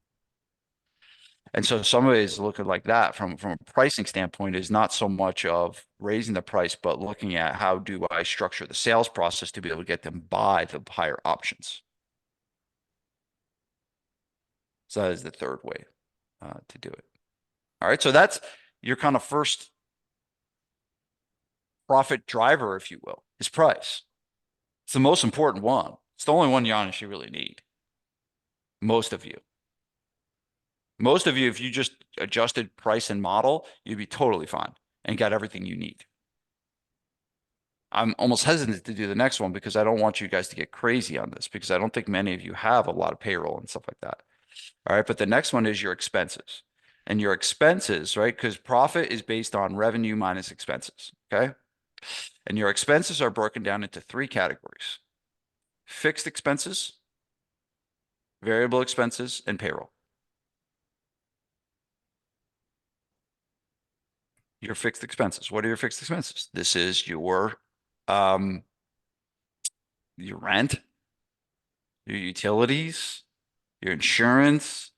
And so some ways looking like that from a pricing standpoint is not so much of raising the price, but looking at how do I structure the sales process to be able to get them buy the higher options. So that is the third way to do it. All right, so that's your kind of first profit driver, if you will, is price. It's the most important one. It's the only one you honestly really need. Most of you. Most of you, if you just adjusted price and model, you'd be totally fine and got everything you need. I'm almost hesitant to do the next one because I don't want you guys to get crazy on this because I don't think many of you have a lot of payroll and stuff like that. All right, but the next one is your expenses. And your expenses, right? Because profit is based on revenue minus expenses, okay? And your expenses are broken down into 3 categories: fixed expenses, variable expenses, and payroll. Your fixed expenses. What are your fixed expenses? This is your rent, your utilities, your insurance.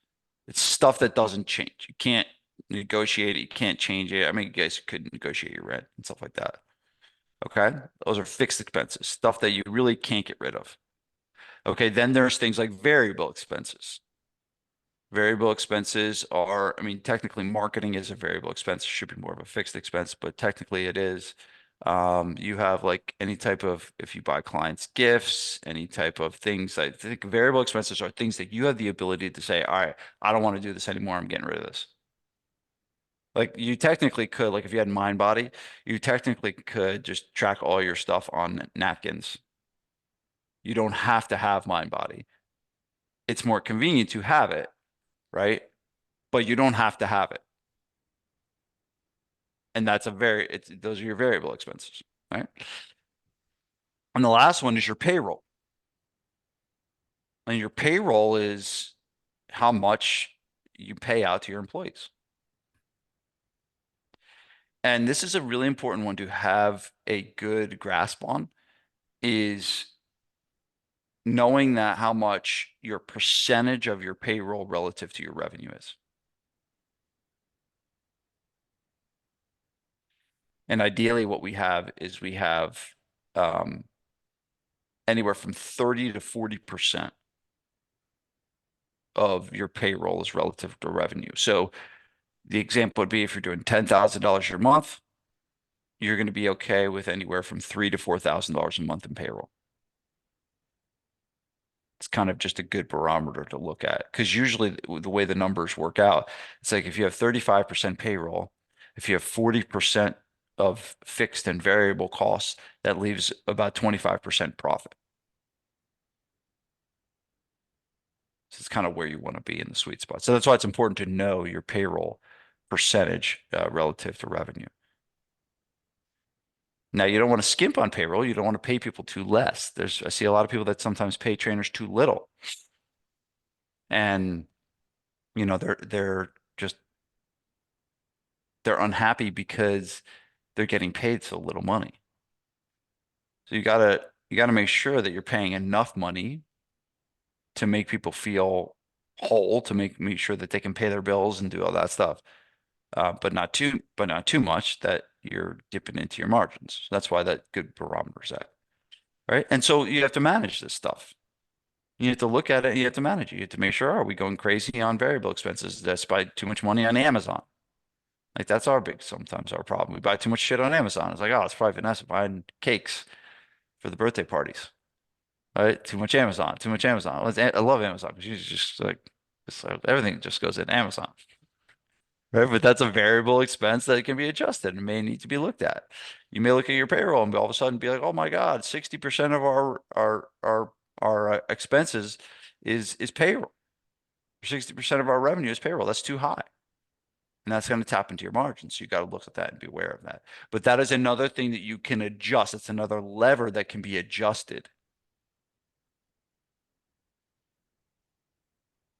It's stuff that doesn't change. You can't negotiate it. You can't change it. I mean, you guys could negotiate your rent and stuff like that. Okay. Those are fixed expenses, stuff that you really can't get rid of. Okay. Then there's things like variable expenses. Variable expenses are, I mean, technically marketing is a variable expense. It should be more of a fixed expense, but technically it is. You have like any type of, if you buy clients gifts, any type of things. I think variable expenses are things that you have the ability to say, all right, I don't want to do this anymore. I'm getting rid of this. Like you technically could, like if you had MindBody, you technically could just track all your stuff on napkins. You don't have to have MindBody. It's more convenient to have it, right? But you don't have to have it. And that's those are your variable expenses, right? And the last one is your payroll. And your payroll is how much you pay out to your employees. And this is a really important one to have a good grasp on, is knowing that how much your percentage of your payroll relative to your revenue is. And ideally what we have is we have anywhere from 30 to 40% of your payroll is relative to revenue. So the example would be if you're doing $10,000 a month, you're going to be okay with anywhere from $3,000 to $4,000 a month in payroll. It's kind of just a good barometer to look at, because usually the way the numbers work out, it's like if you have 35% payroll, if you have 40% of fixed and variable costs, that leaves about 25% profit. So it's kind of where you want to be in the sweet spot. So that's why it's important to know your payroll percentage relative to revenue. Now, you don't want to skimp on payroll. You don't want to pay people too less. I see a lot of people that sometimes pay trainers too little. And, you know, they're unhappy because they're getting paid so little money. So you gotta make sure that you're paying enough money to make people feel whole, to make sure that they can pay their bills and do all that stuff. But not too much that you're dipping into your margins. That's why that good barometer is at, right? And so you have to manage this stuff. You have to look at it and you have to manage it. You have to make sure, are we going crazy on variable expenses? That's buy too much money on Amazon. Like that's sometimes our problem. We buy too much shit on Amazon. It's like, oh, it's probably Vanessa buying cakes for the birthday parties. Right? Too much Amazon. I love Amazon because she's just like, everything just goes in Amazon. Right? But that's a variable expense that can be adjusted and may need to be looked at. You may look at your payroll and all of a sudden be like, oh my God, 60% of our expenses is payroll. 60% of our revenue is payroll. That's too high. And that's going to tap into your margins. So you got to look at that and be aware of that. But that is another thing that you can adjust. It's another lever that can be adjusted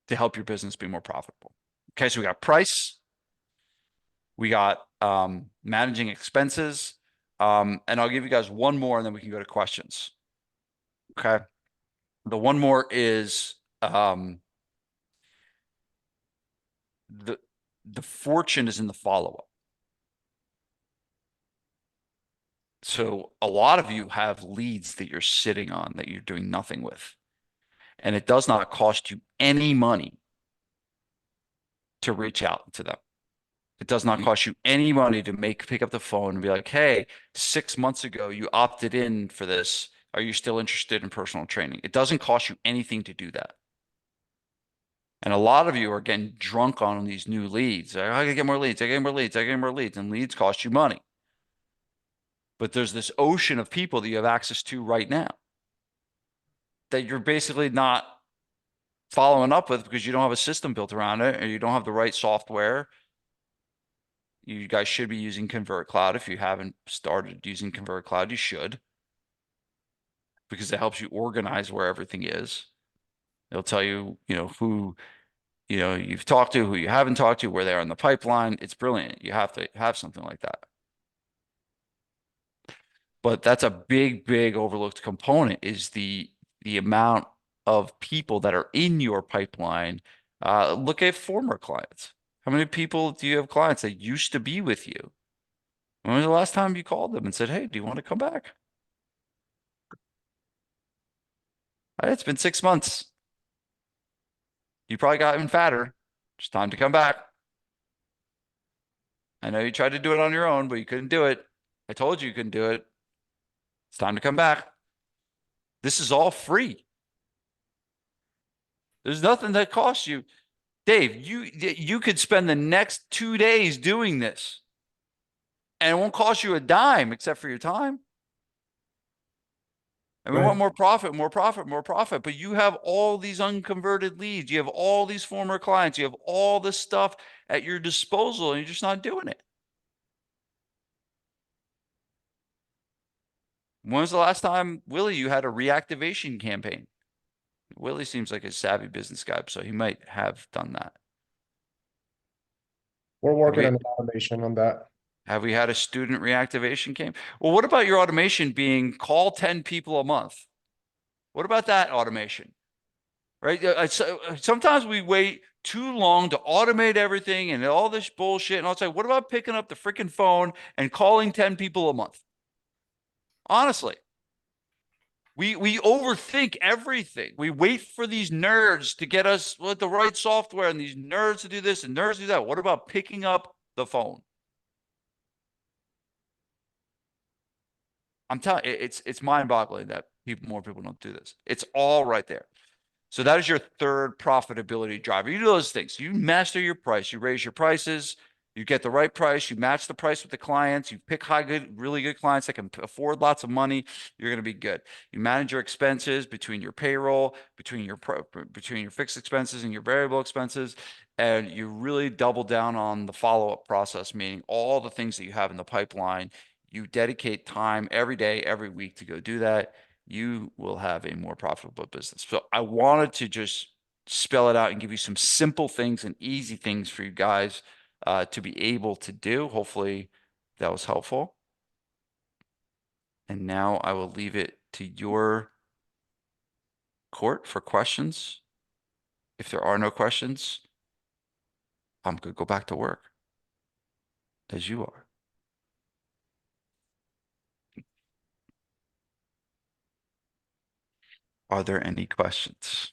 to help your business be more profitable. Okay, so we got price. We got managing expenses. And I'll give you guys one more and then we can go to questions. Okay. The one more is the fortune is in the follow-up. So a lot of you have leads that you're sitting on that you're doing nothing with. And it does not cost you any money to reach out to them. It does not cost you any money to pick up the phone and be like, hey, 6 months ago, you opted in for this. Are you still interested in personal training? It doesn't cost you anything to do that. And a lot of you are getting drunk on these new leads. I gotta get more leads. I get more leads. I get more leads. And leads cost you money. But there's this ocean of people that you have access to right now that you're basically not following up with because you don't have a system built around it, or you don't have the right software. You guys should be using ConvertCloud. If you haven't started using ConvertCloud, you should, because it helps you organize where everything is. It'll tell you, who, you've talked to, who you haven't talked to, where they are in the pipeline. It's brilliant. You have to have something like that. But that's a big, big overlooked component, is the amount of people that are in your pipeline. Look at former clients. How many people do you have clients that used to be with you? When was the last time you called them and said, hey, do you want to come back? It's been 6 months. You probably got even fatter. It's time to come back. I know you tried to do it on your own, but you couldn't do it. I told you couldn't do it. It's time to come back. This is all free. There's nothing that costs you. Dave, you could spend the next 2 days doing this, and it won't cost you a dime except for your time. And we want more profit, more profit, more profit. But you have all these unconverted leads. You have all these former clients. You have all this stuff at your disposal, and you're just not doing it. When was the last time, Willie, you had a reactivation campaign? Willie seems like a savvy business guy, so he might have done that. We're working on automation on that. Have we had a student reactivation campaign? Well, what about your automation being call 10 people a month? What about that automation? Right? Sometimes we wait too long to automate everything and all this bullshit. And I'll say, what about picking up the freaking phone and calling 10 people a month? Honestly, we overthink everything. We wait for these nerds to get us with the right software and these nerds to do this and nerds to do that. What about picking up the phone? I'm telling you, it's mind-boggling that more people don't do this. It's all right there. So that is your third profitability driver. You do those things. You master your price. You raise your prices. You get the right price. You match the price with the clients. You pick really good clients that can afford lots of money. You're going to be good. You manage your expenses between your payroll, between your fixed expenses and your variable expenses, and you really double down on the follow-up process, meaning all the things that you have in the pipeline. You dedicate time every day, every week to go do that. You will have a more profitable business. So I wanted to just spell it out and give you some simple things and easy things for you guys to be able to do. Hopefully that was helpful. And now I will leave it to your court for questions. If there are no questions, I'm going to go back to work as you are. Are there any questions?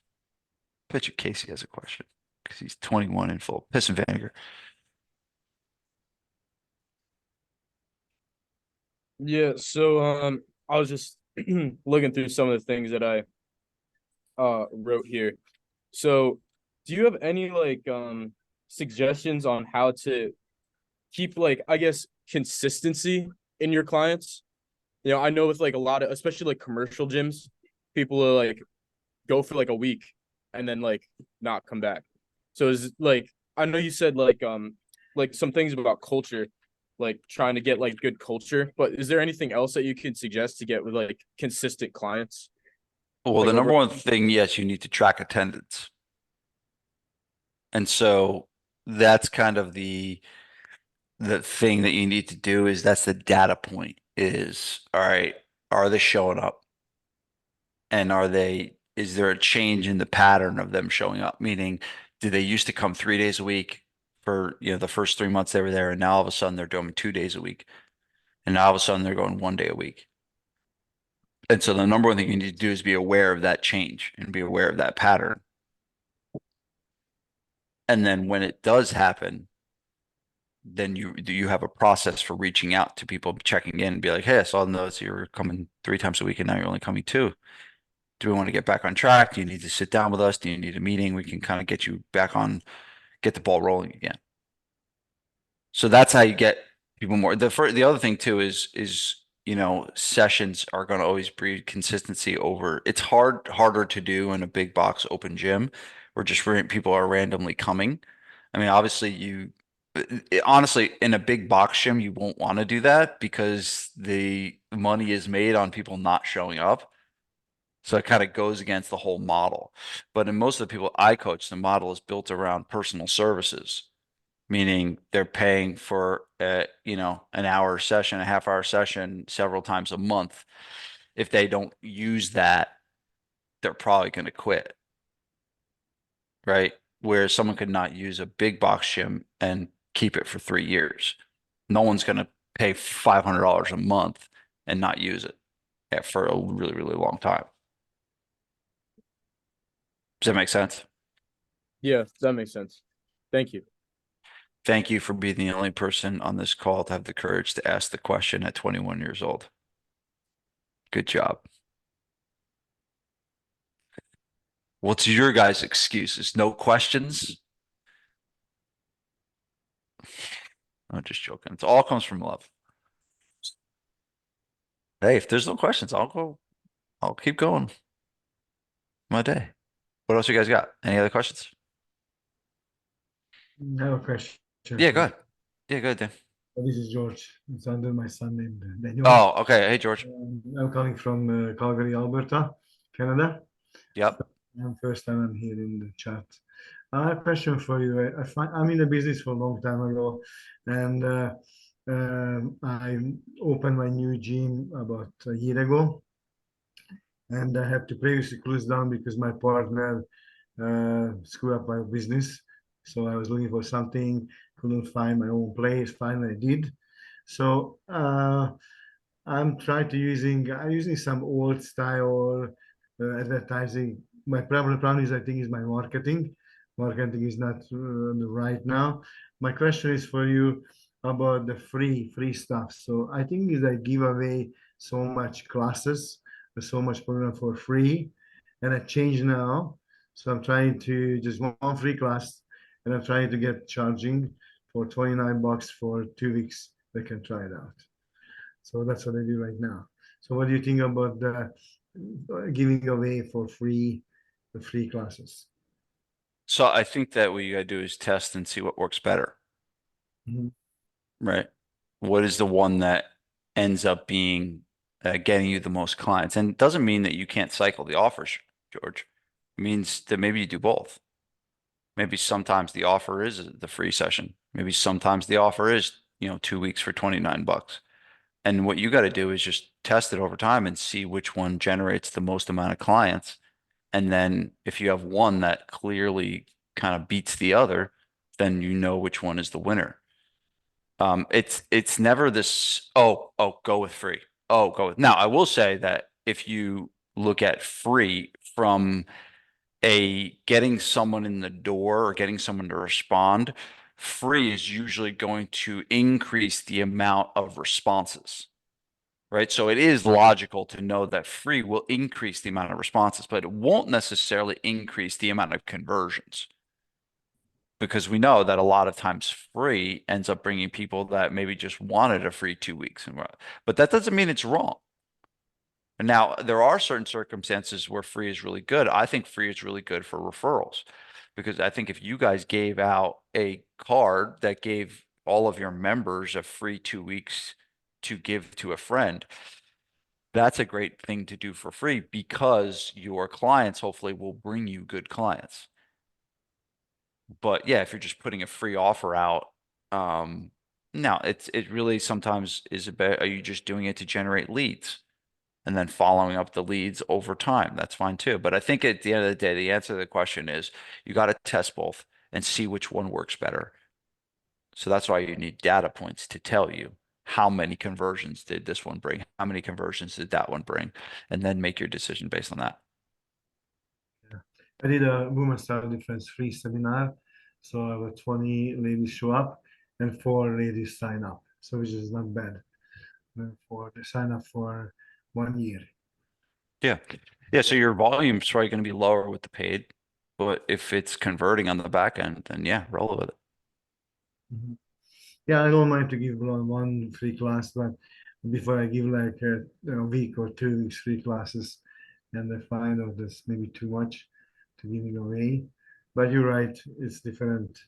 I bet you Casey has a question because he's 21 and full piss and vinegar. Yeah, so I was just looking through some of the things that I wrote here. So do you have any suggestions on how to keep I guess consistency in your clients? I know with a lot of, especially commercial gyms, people are go for a week and then not come back. So is I know you said some things about culture, trying to get good culture, but is there anything else that you can suggest to get with consistent clients? Well, the number one thing, yes, you need to track attendance. And so that's kind of the thing that you need to do, is that's the data point, is, all right, are they showing up? And is there a change in the pattern of them showing up? Meaning, do they used to come 3 days a week, for, you know, the first 3 months they were there, and now all of a sudden they're doing 2 days a week. And now all of a sudden they're going 1 day a week. And so the number one thing you need to do is be aware of that change and be aware of that pattern. And then when it does happen, then you have a process for reaching out to people, checking in and be like, hey, I saw the notes you were coming 3 times a week and now you're only coming 2. Do we want to get back on track? Do you need to sit down with us? Do you need a meeting? We can kind of get you back on, get the ball rolling again. So that's how you get people more. The other thing too is, you know, sessions are going to always breed consistency over. It's harder to do in a big box open gym where just people are randomly coming. I mean, obviously honestly, in a big box gym, you won't want to do that because the money is made on people not showing up. So it kind of goes against the whole model. But in most of the people I coach, the model is built around personal services, meaning they're paying for you know, an hour session, a half-hour session several times a month. If they don't use that, they're probably going to quit. Right? Where someone could not use a big box gym and keep it for 3 years. No one's going to pay $500 a month and not use it for a really, really long time. Does that make sense? Yeah, that makes sense. Thank you. Thank you for being the only person on this call to have the courage to ask the question at 21 years old. Good job. What's your guys' excuses? No questions? I'm just joking. It all comes from love. Hey, if there's no questions, I'll keep going my day. What else you guys got? Any other questions? I have a question. Yeah, go ahead. Yeah, go ahead, Dan. This is George. It's under my son named Daniel. Oh, okay. Hey, George. I'm calling from Calgary, Alberta, Canada. Yep. First time I'm here in the chat. I have a question for you. I'm in the business for a long time ago, and I opened my new gym about a year ago, and I have to previously close down because my partner screwed up my business. So I was looking for something, couldn't find my own place. Finally, I did. So I'm using some old style advertising. My problem is, I think, is my marketing. Marketing is not right now. My question is for you about the free stuff. So I think is I give away so much classes, so much program for free, and I change now. So I'm trying to just one free class, and I'm trying to get charging for $29 for 2 weeks. They can try it out. So that's what I do right now. So what do you think about the giving away for free the free classes? So I think that what you gotta do is test and see what works better. Mhm. Right? What is the one that ends up being getting you the most clients? And it doesn't mean that you can't cycle the offers, George. It means that maybe you do both. Maybe sometimes the offer is the free session. Maybe sometimes the offer is, you know, 2 weeks for $29. And what you got to do is just test it over time and see which one generates the most amount of clients. And then if you have one that clearly kind of beats the other, then you know which one is the winner. It's never this, go with free. Now I will say that if you look at free from getting someone in the door or getting someone to respond, free is usually going to increase the amount of responses, right? So it is logical to know that free will increase the amount of responses, but it won't necessarily increase the amount of conversions. Because we know that a lot of times free ends up bringing people that maybe just wanted a free 2 weeks. But that doesn't mean it's wrong. And now there are certain circumstances where free is really good. I think free is really good for referrals, because I think if you guys gave out a card that gave all of your members a free 2 weeks to give to a friend, that's a great thing to do for free, because your clients hopefully will bring you good clients. But yeah, if you're just putting a free offer out, no, it really sometimes is about, are you just doing it to generate leads and then following up the leads over time? That's fine too. But I think at the end of the day, the answer to the question is you got to test both and see which one works better. So that's why you need data points to tell you how many conversions did this one bring, how many conversions did that one bring, and then make your decision based on that. I did a women's self-defense free seminar. So I had 20 ladies show up and 4 ladies sign up. So which is not bad. For the sign up for 1 year. Yeah. Yeah. So your volume's probably going to be lower with the paid, but if it's converting on the back end, then yeah, roll with it. Mhm. Yeah, I don't mind to give one free class, but before I give like a week or 2 weeks free classes, and I find out that's maybe too much to giving away. But you're right, it's different.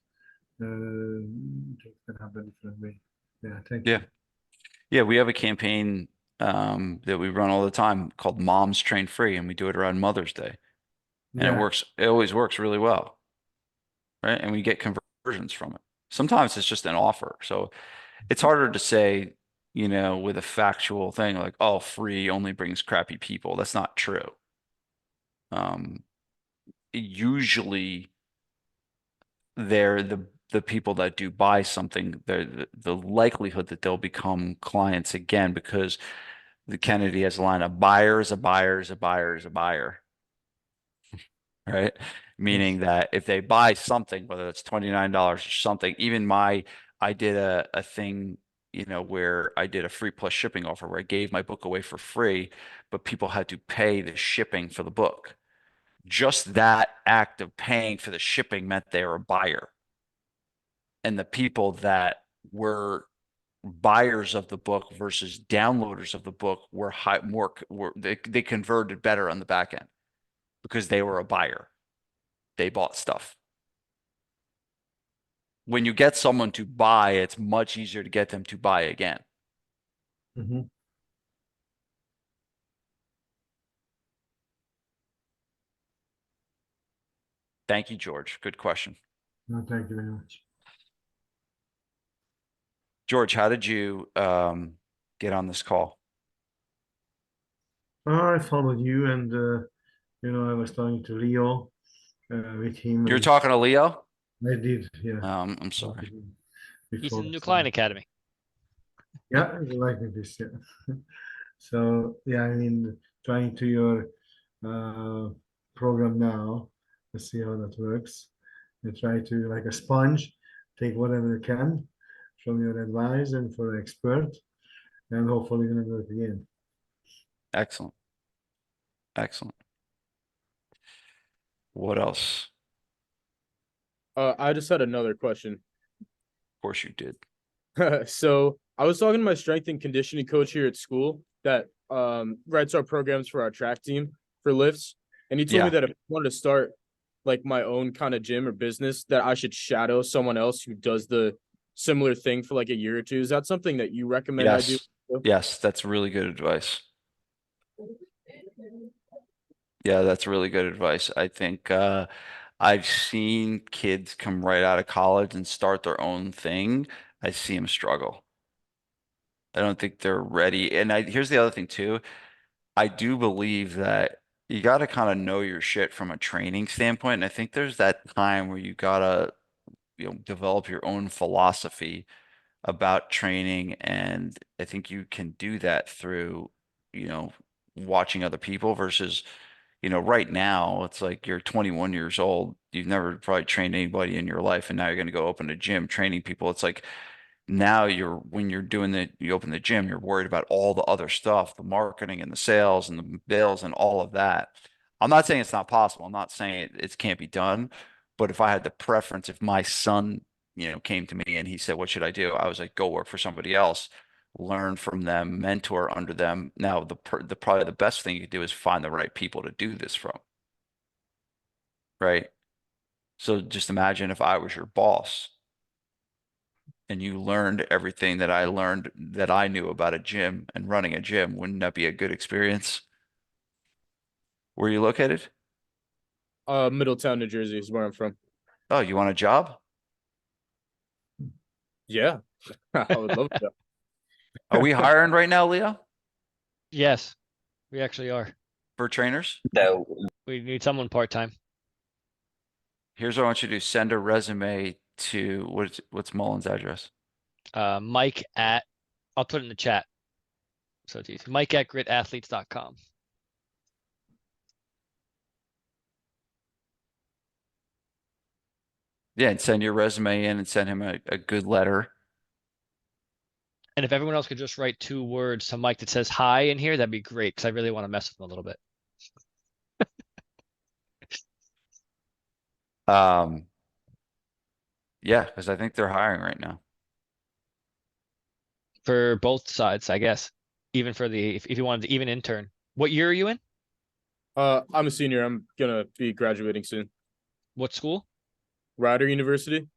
It can happen different way. Yeah, thank Yeah. you. Yeah. We have a campaign that we run all the time called Moms Train Free, and we do it around Mother's Day. And Yeah. it works. It always works really well. Right. And we get conversions from it. Sometimes it's just an offer. So it's harder to say, you know, with a factual thing like, oh, free only brings crappy people. That's not true. Usually they're the people that do buy something, the likelihood that they'll become clients again, because the Kennedy has a line of buyer is a buyer is a buyer is a buyer. Right? Meaning that if they buy something, whether it's $29 or something, even I did a thing, you know, where I did a free plus shipping offer where I gave my book away for free, but people had to pay the shipping for the book. Just that act of paying for the shipping meant they were a buyer. And the people that were buyers of the book versus downloaders of the book were they converted better on the back end because they were a buyer. They bought stuff. When you get someone to buy, it's much easier to get them to buy again. Mhm. Thank you, George. Good question. No, thank you very much. George, how did you get on this call? I followed you, and I was talking to Leo with him. You're and talking to Leo? I did, yeah. I'm sorry. He's Before, in the New so- Client Academy. Yeah, you like this, yeah. So yeah, I mean, trying to your program now. Let's see how that works. You try to like a sponge, take whatever you can from your advice and for expert, and hopefully gonna do it again. Excellent. Excellent. What else? I just had another question. Of course you did. So I was talking to my strength and conditioning coach here at school that writes our programs for our track team for lifts. And he told me Yeah. that if I wanted to start like my own kind of gym or business, that I should shadow someone else who does the similar thing for like a year or two. Is that something that you recommend I do? Yes. Yes, that's really good advice. Yeah, that's really good advice. I think I've seen kids come right out of college and start their own thing. I see them struggle. I don't think they're ready. And here's the other thing too. I do believe that you got to kind of know your shit from a training standpoint. And I think there's that time where you gotta, develop your own philosophy about training. And I think you can do that through, watching other people versus, right now it's like you're 21 years old. You've never probably trained anybody in your life. And now you're going to go open a gym training people. It's like, now when you're doing you open the gym, you're worried about all the other stuff, the marketing and the sales and the bills and all of that. I'm not saying it's not possible. I'm not saying it can't be done. But if I had the preference, if my son, came to me and he said, what should I do? I was like, go work for somebody else, learn from them, mentor under them. Now, probably the best thing you could do is find the right people to do this from. Right? So just imagine if I was your boss and you learned everything that I learned that I knew about a gym and running a gym. Wouldn't that be a good experience? Where are you located? Middletown, New Jersey is where I'm from. Oh, you want a job? Yeah, I would love to. Are we hiring right now, Leo, Yes, we actually are. for trainers? We need someone part-time. Here's what I want you to do. Send a resume to, what's Mullen's address? Mike at, I'll put it in the chat. So it's easy. Mike at gritathletes.com. Yeah, and send your resume in and send him a good letter. And if everyone else could just write 2 words to Mike that says hi in here, that'd be great, because I really want to mess with him a little bit. Yeah, because I think they're hiring right now. For both sides, I guess. Even for the, if you wanted to even intern. What year are you in? I'm a senior. I'm gonna be graduating soon. What school? Rider University.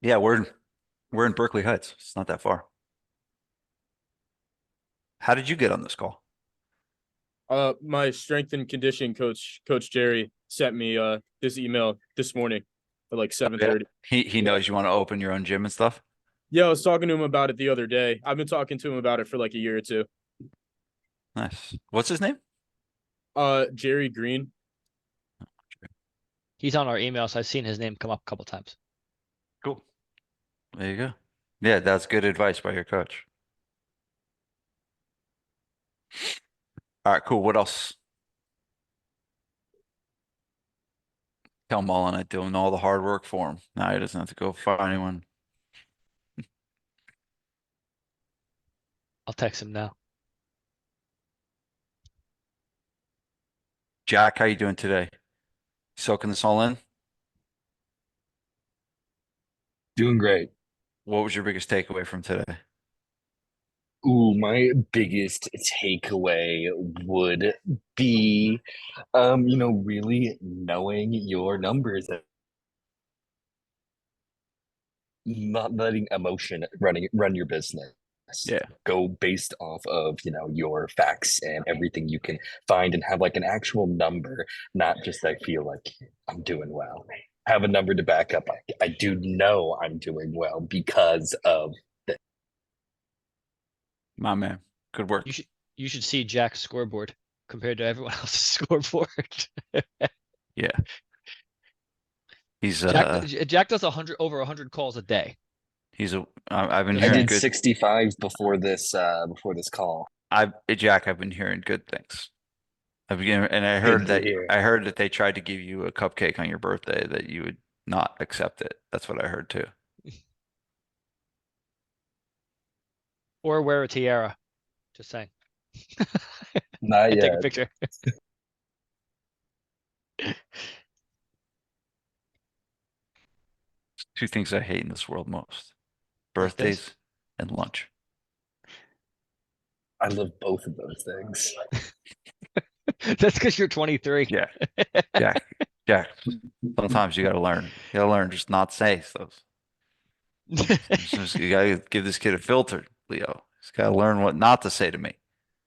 Yeah, we're in Berkeley Heights. It's not that far. How did you get on this call? My strength and conditioning coach, Coach Jerry, sent me this email this morning at like 7:30. He knows you want to open your own gym and stuff. Yeah, I was talking to him about it the other day. I've been talking to him about it for like a year or two. Nice. What's his name? Jerry Green. He's on our email, so I've seen his name come up a couple times. Cool. There you go. Yeah, that's good advice by your coach. All right, cool. What else? Tell Mullen I'm doing all the hard work for him. Now he doesn't have to go find anyone. I'll text him now. Jack, how you doing today? Soaking this all in? Doing great. What was your biggest takeaway from today? Ooh, my biggest takeaway would be, really knowing your numbers and not letting emotion run your business. Yeah. Go based off of, your facts and everything you can find and have like an actual number, not just I feel like I'm doing well. Have a number to back up. I do know I'm doing well because of My man. Good work. You should see Jack's scoreboard compared to everyone else's scoreboard. Yeah. He's Jack does over 100 calls a day. I've been I hearing did good 65 before this call. Jack, I've been hearing good things. I Good heard to hear. that they tried to give you a cupcake on your birthday that you would not accept it. That's what I heard too. Or wear a tiara. Just saying. Not And take a yet. picture. Two things I hate in this world most. Birthdays? Birthdays and lunch. I love both of those things. That's because you're 23. Yeah. Jack. Sometimes you gotta learn. You gotta learn just not say those. You gotta give this kid a filter, Leo. He's gotta learn what not to say to me.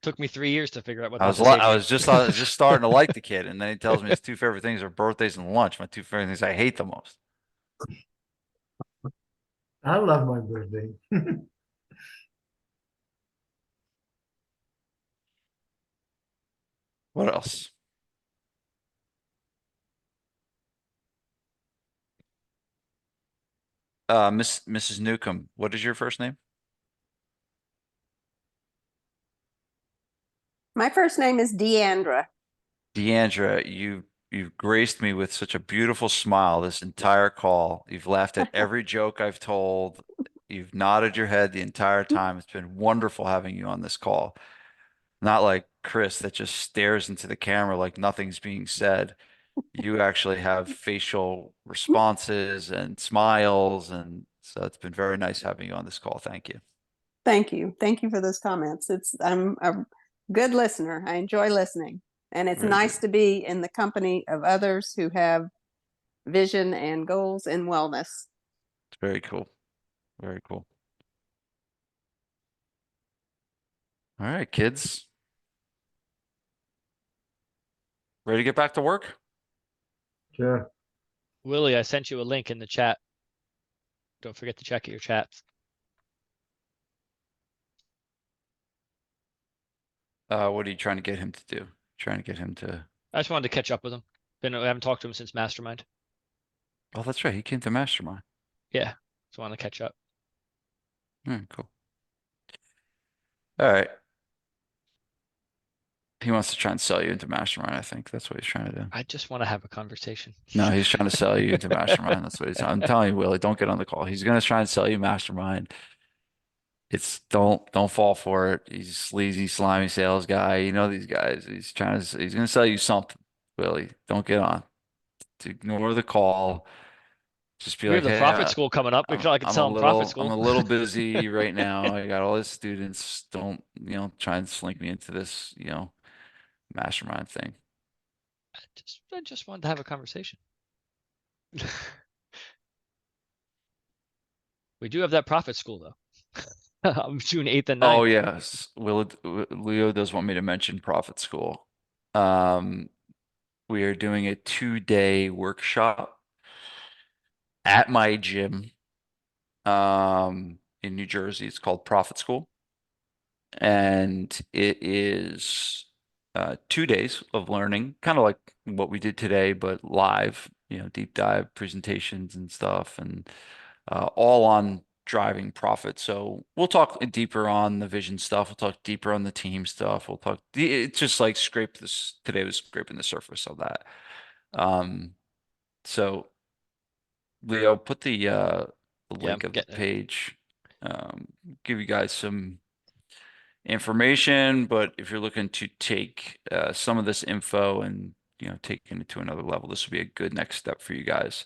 Took me 3 years to figure out what I not to say to you. was just starting to like the kid, and then he tells me his 2 favorite things are birthdays and lunch. My 2 favorite things I hate the most. I love my birthday. What else? Mrs. Newcomb, what is your first name? My first name is Deandra. Deandra, you've graced me with such a beautiful smile this entire call. You've laughed at every joke I've told. You've nodded your head the entire time. It's been wonderful having you on this call. Not like Chris that just stares into the camera like nothing's being said. You actually have facial responses and smiles, and so it's been very nice having you on this call. Thank you. Thank you. Thank you for those comments. I'm a good listener. I enjoy listening. And it's Very nice to be in the company of others who have vision and goals in wellness. It's very cool. Very cool. All right, kids. Ready to get back to work? Sure. Willie, I sent you a link in the chat. Don't forget to check your chats. What are you trying to get him to do? Trying to get him to. I just wanted to catch up with him. I haven't talked to him since Mastermind. Oh, that's right. He came to Mastermind. Yeah, just want to catch up. Cool. All right. He wants to try and sell you into Mastermind. I think that's what he's trying to do. I just want to have a conversation. No, he's trying to sell you into Mastermind. That's what I'm telling you, Willie. Don't get on the call. He's gonna try and sell you Mastermind. It's don't fall for it. He's a sleazy, slimy sales guy. You know these guys. He's gonna sell you something, Willie. Don't get on. Ignore the call. Just be We like, have the hey, profit school coming up. We probably could sell them profit school. I'm a little busy right now. I got all these students. Don't, try and slink me into this, Mastermind thing. I just wanted to have a conversation. We do have that profit school though. June 8th and 9th. Oh yes, Leo does want me to mention Profit School. We are doing a 2-day workshop at my gym in New Jersey. It's called Profit School, and it is 2 days of learning, kind of like what we did today, but live. Deep dive presentations and stuff, and all on driving profit. So we'll talk deeper on the vision stuff. We'll talk deeper on the team stuff. It's just like today was scraping the surface of that. So Leo, put the link of the page, give you guys some information, but if you're looking to take some of this info and taking it to another level, this would be a good next step for you guys,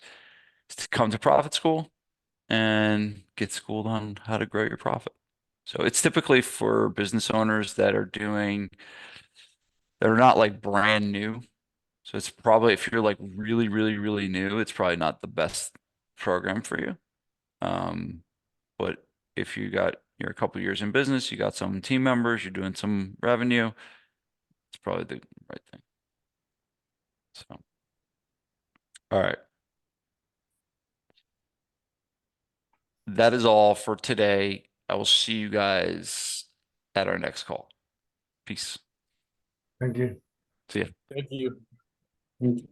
is to come to Profit School and get schooled on how to grow your profit. So it's typically for business owners that are not like brand new. So it's probably, if you're like really, really, really new, it's probably not the best program for you. But if you're a couple years in business, you got some team members, you're doing some revenue, it's probably the right thing. So, all right. That is all for today. I will see you guys at our next call. Peace. Thank you. See ya. Thank you. Thank you.